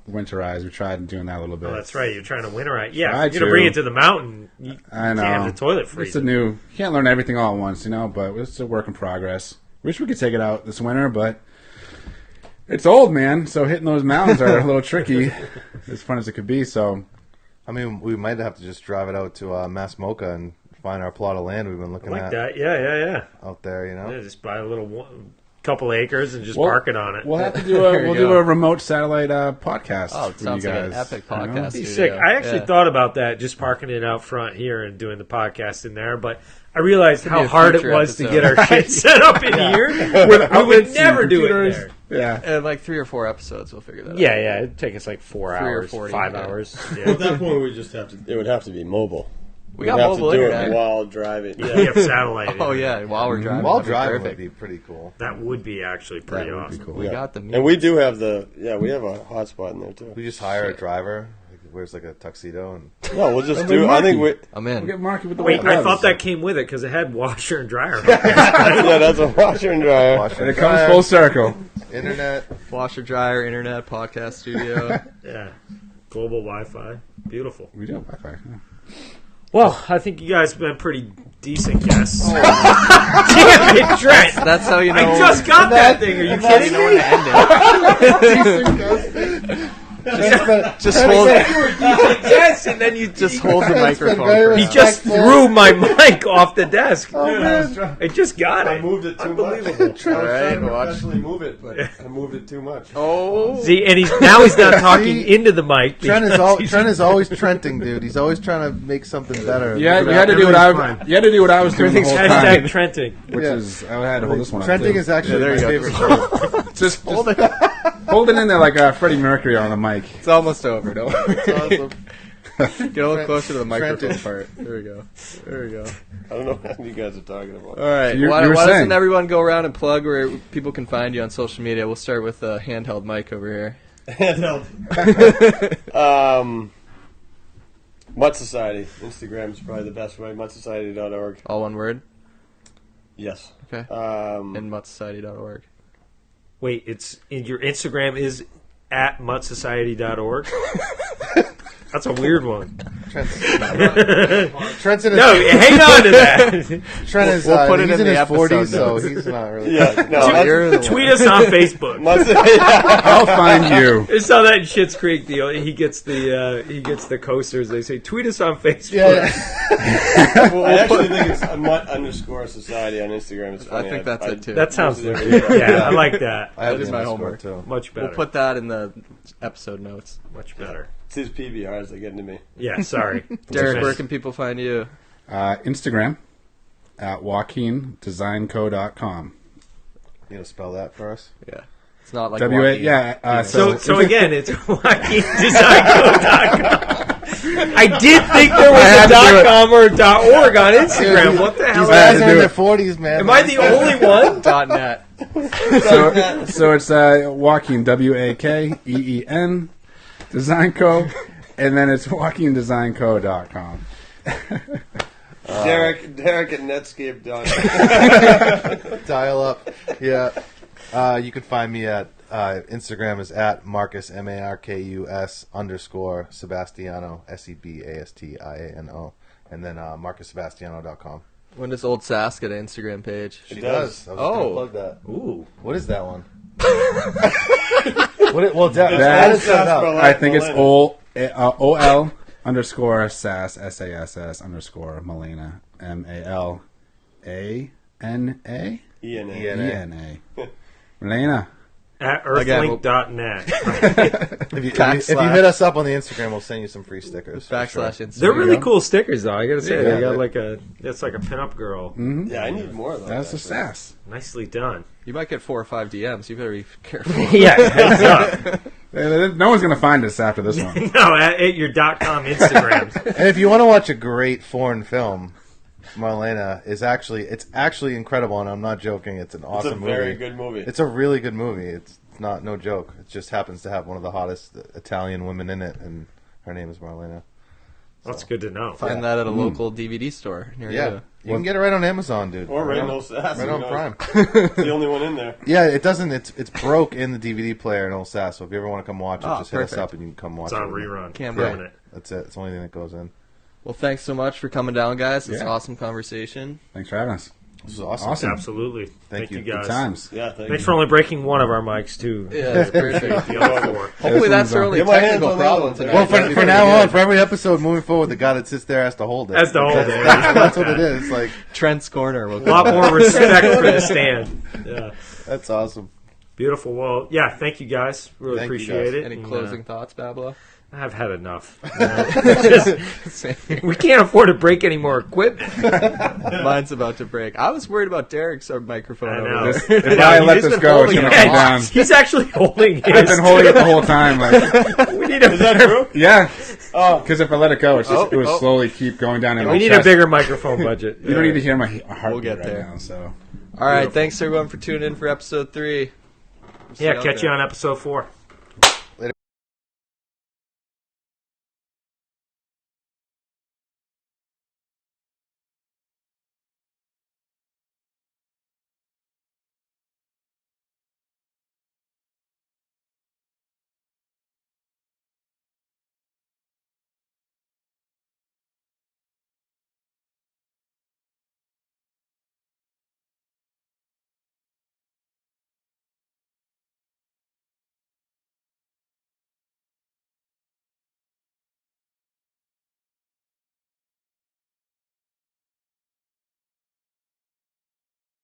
winterized. We tried doing that a little bit. Oh, that's right. You're trying to winterize. Yeah, Tried if you're going to to. bring it to the mountain. You I know. can't have the toilet It's freezer. you can't learn everything all at once, but it's a work in progress. Wish we could take it out this winter, but it's old, man. So hitting those mountains are a little tricky, as fun as it could be. So, I mean, we might have to just drive it out to Masmoka and find our plot of land we've been looking like at that. Yeah. out there, Yeah, just buy a couple acres and just park it on it. we'll have to do There you do go. a remote satellite podcast. Oh, it for sounds you like an guys, epic you know? podcast. Be studio. sick. I actually Yeah. thought about that, just parking it out front here and doing the podcast in there, but I realized how be a hard it future was to episode. get our shit set up in here. We would never do it there. Yeah. In like 3 or 4 episodes, we'll figure that out. Yeah, it'd take us like 4 3 or hours, 40, 5 yeah. hours. At Yeah. that point, we just have to. It would have to be mobile. We We'd got have mobile to do internet. it while driving. You have satellite. Oh internet. yeah, while we're driving. While that'd be driving perfect. would be pretty cool. That would be actually pretty That would be awesome. cool. We Yeah. got them. And we do have we have a hotspot in there too. We just hire a driver, wears like a tuxedo, and No, we'll just Like do. I think we. I'm We'll in. get Marky with the Wait, white I gloves. thought that came with it because it had washer and dryer. Yeah, that's a washer and dryer. wash And it comes full circle. internet. Washer, dryer, internet, podcast studio. Yeah. Global Wi-Fi. Beautiful. We do have Wi-Fi. Yeah. Well, I think you guys have been pretty decent guests. Damn it, Trent! That's how you know. I just got that thing. Are you That's how you kidding know when me? to end it. Just hold. Yes, and then you Just hold the Trent's been microphone. very for He us. just threw my mic off the desk. man. I just got it. moved it too Unbelievable. much. All right, watch. Move it, but I moved it too much. Oh, See, and he's not talking into the mic. Trent is, because he's- Trent is always Trenting, dude. He's always trying to make something better. Yeah, you had to do what I was doing the whole Hashtag time, Trenting. which Yeah. is I had to hold this one. up, Trenting too. is actually Yeah, my there you favorite go. word. just hold it in there like Freddie Mercury on the mic. it's almost over. Don't worry. Awesome. Get a little closer to the microphone Trenton. part. There we go. There we go. I don't know what you guys are talking about. All right. So you why were why saying. doesn't everyone go around and plug where people can find you on social media? We'll start with the handheld mic over here. Mutt Society. Instagram is probably the best way. MuttSociety.org. All one word. Yes. Okay. Um, And muttsociety.org. Wait, your Instagram is at muttsociety.org? That's a weird one. Trent's in No, hang on to that. Trent is we'll put it he's in in the his 40s, episode so notes. he's not really. yeah. No. You're the Tweet us on Facebook. I'll find you. I saw that in Schitt's Creek. He gets the coasters. They say tweet us on Facebook. Yeah. I actually think it's Mutt_Society on Instagram. It's I funny. think that's it too. That sounds Yeah. yeah. I like that. I have That is the my underscore, homework. too. Much better. We'll put that in the episode notes. much better. It's his PBRs that get into me. Yeah. Sorry, Derek, where can people find you? Instagram at WakeenDesignCo.com. You gonna spell that for us? Yeah. It's not like WA. Wakeen. Yeah. So again, it's WakeenDesignCo.com. I did think there was a .com or a .org on Instagram. What the hell? These guys are in their 40s, man. Am I the only one? .net. So it's Wakeen, WAKEEN, Design Co. And then it's WakeenDesignCo.com. Derek at Netscape. Dial up. Yeah. You can find me at Instagram is at Markus MARKUS _ Sebastiano SEBASTIANO, and then MarkusSebastiano.com. When does Ol Sass get an Instagram page? She does. I was Oh. gonna plug that. Ooh. What is that one? That is set up. I think it's OL _ Sass SASS _ Malena MALANA ENA. Malena. At earthlink.net. If you hit us up on the Instagram, we'll send you some free stickers. / Instagram. They're really cool stickers, though. I gotta say, Yeah. they got it's like a pinup girl. Yeah, I need more of those. That's the sass. Nicely done. You might get 4 or 5 DMs. You better be careful. Yeah, heads up. No one's going to find us after this one. No, at your .com Instagrams. And if you want to watch a great foreign film, Marlena it's actually incredible, and I'm not joking. It's an awesome movie. It's a very good movie. It's a really good movie. It's not no joke. It just happens to have one of the hottest Italian women in it, and her name is Marlena. That's good to know. Find that at a local DVD store near you. You can get it right on Amazon, dude. Or right on Ol Sass. Right on Prime. It's the only one in there. Yeah, it doesn't. It's broke in the DVD player in Ol Sass. So if you ever want to come watch it, just hit perfect. us up and you can come watch It's it. on rerun. Can't Yeah, wait. that's it. It's the only thing that goes in. Well, thanks so much for coming down, guys. It's an Yeah. awesome conversation. Thanks for having us. This is awesome. Awesome. Absolutely. Thank you, you. guys. Good times. Yeah, Thanks for only breaking one of our mics, too. Yeah, I appreciate it. The other 4. Hopefully that's one's our on. only Get my hands technical on the problem other one. tonight. Well, That'd be for pretty now good. on, for every episode moving forward, the guy that sits there has to hold it. Has to hold it. That's what it is. Like Trent's Corner. We'll A lot more respect for the stand. Yeah. that's awesome. Beautiful. Well, yeah, thank you guys. Really Thank you, appreciate guys. it. Any And, closing thoughts, Bablo? I've had enough. Same here. We can't afford to break any more equipment. Mine's about to break. I was worried about Derek's microphone. I over know. there. If Yeah, I he's let just this been go, it's holding going to it. come down. He's actually holding his. I've been holding it the whole time. Like, We need a Is that true? yeah. Because if I let it go, it would oh. slowly keep going down. In my We need a chest. bigger microphone budget. You don't need to hear my heartbeat We'll get right there. now. So. All right. Thanks, everyone, for tuning in for episode 3. Yeah, catch you on episode 4.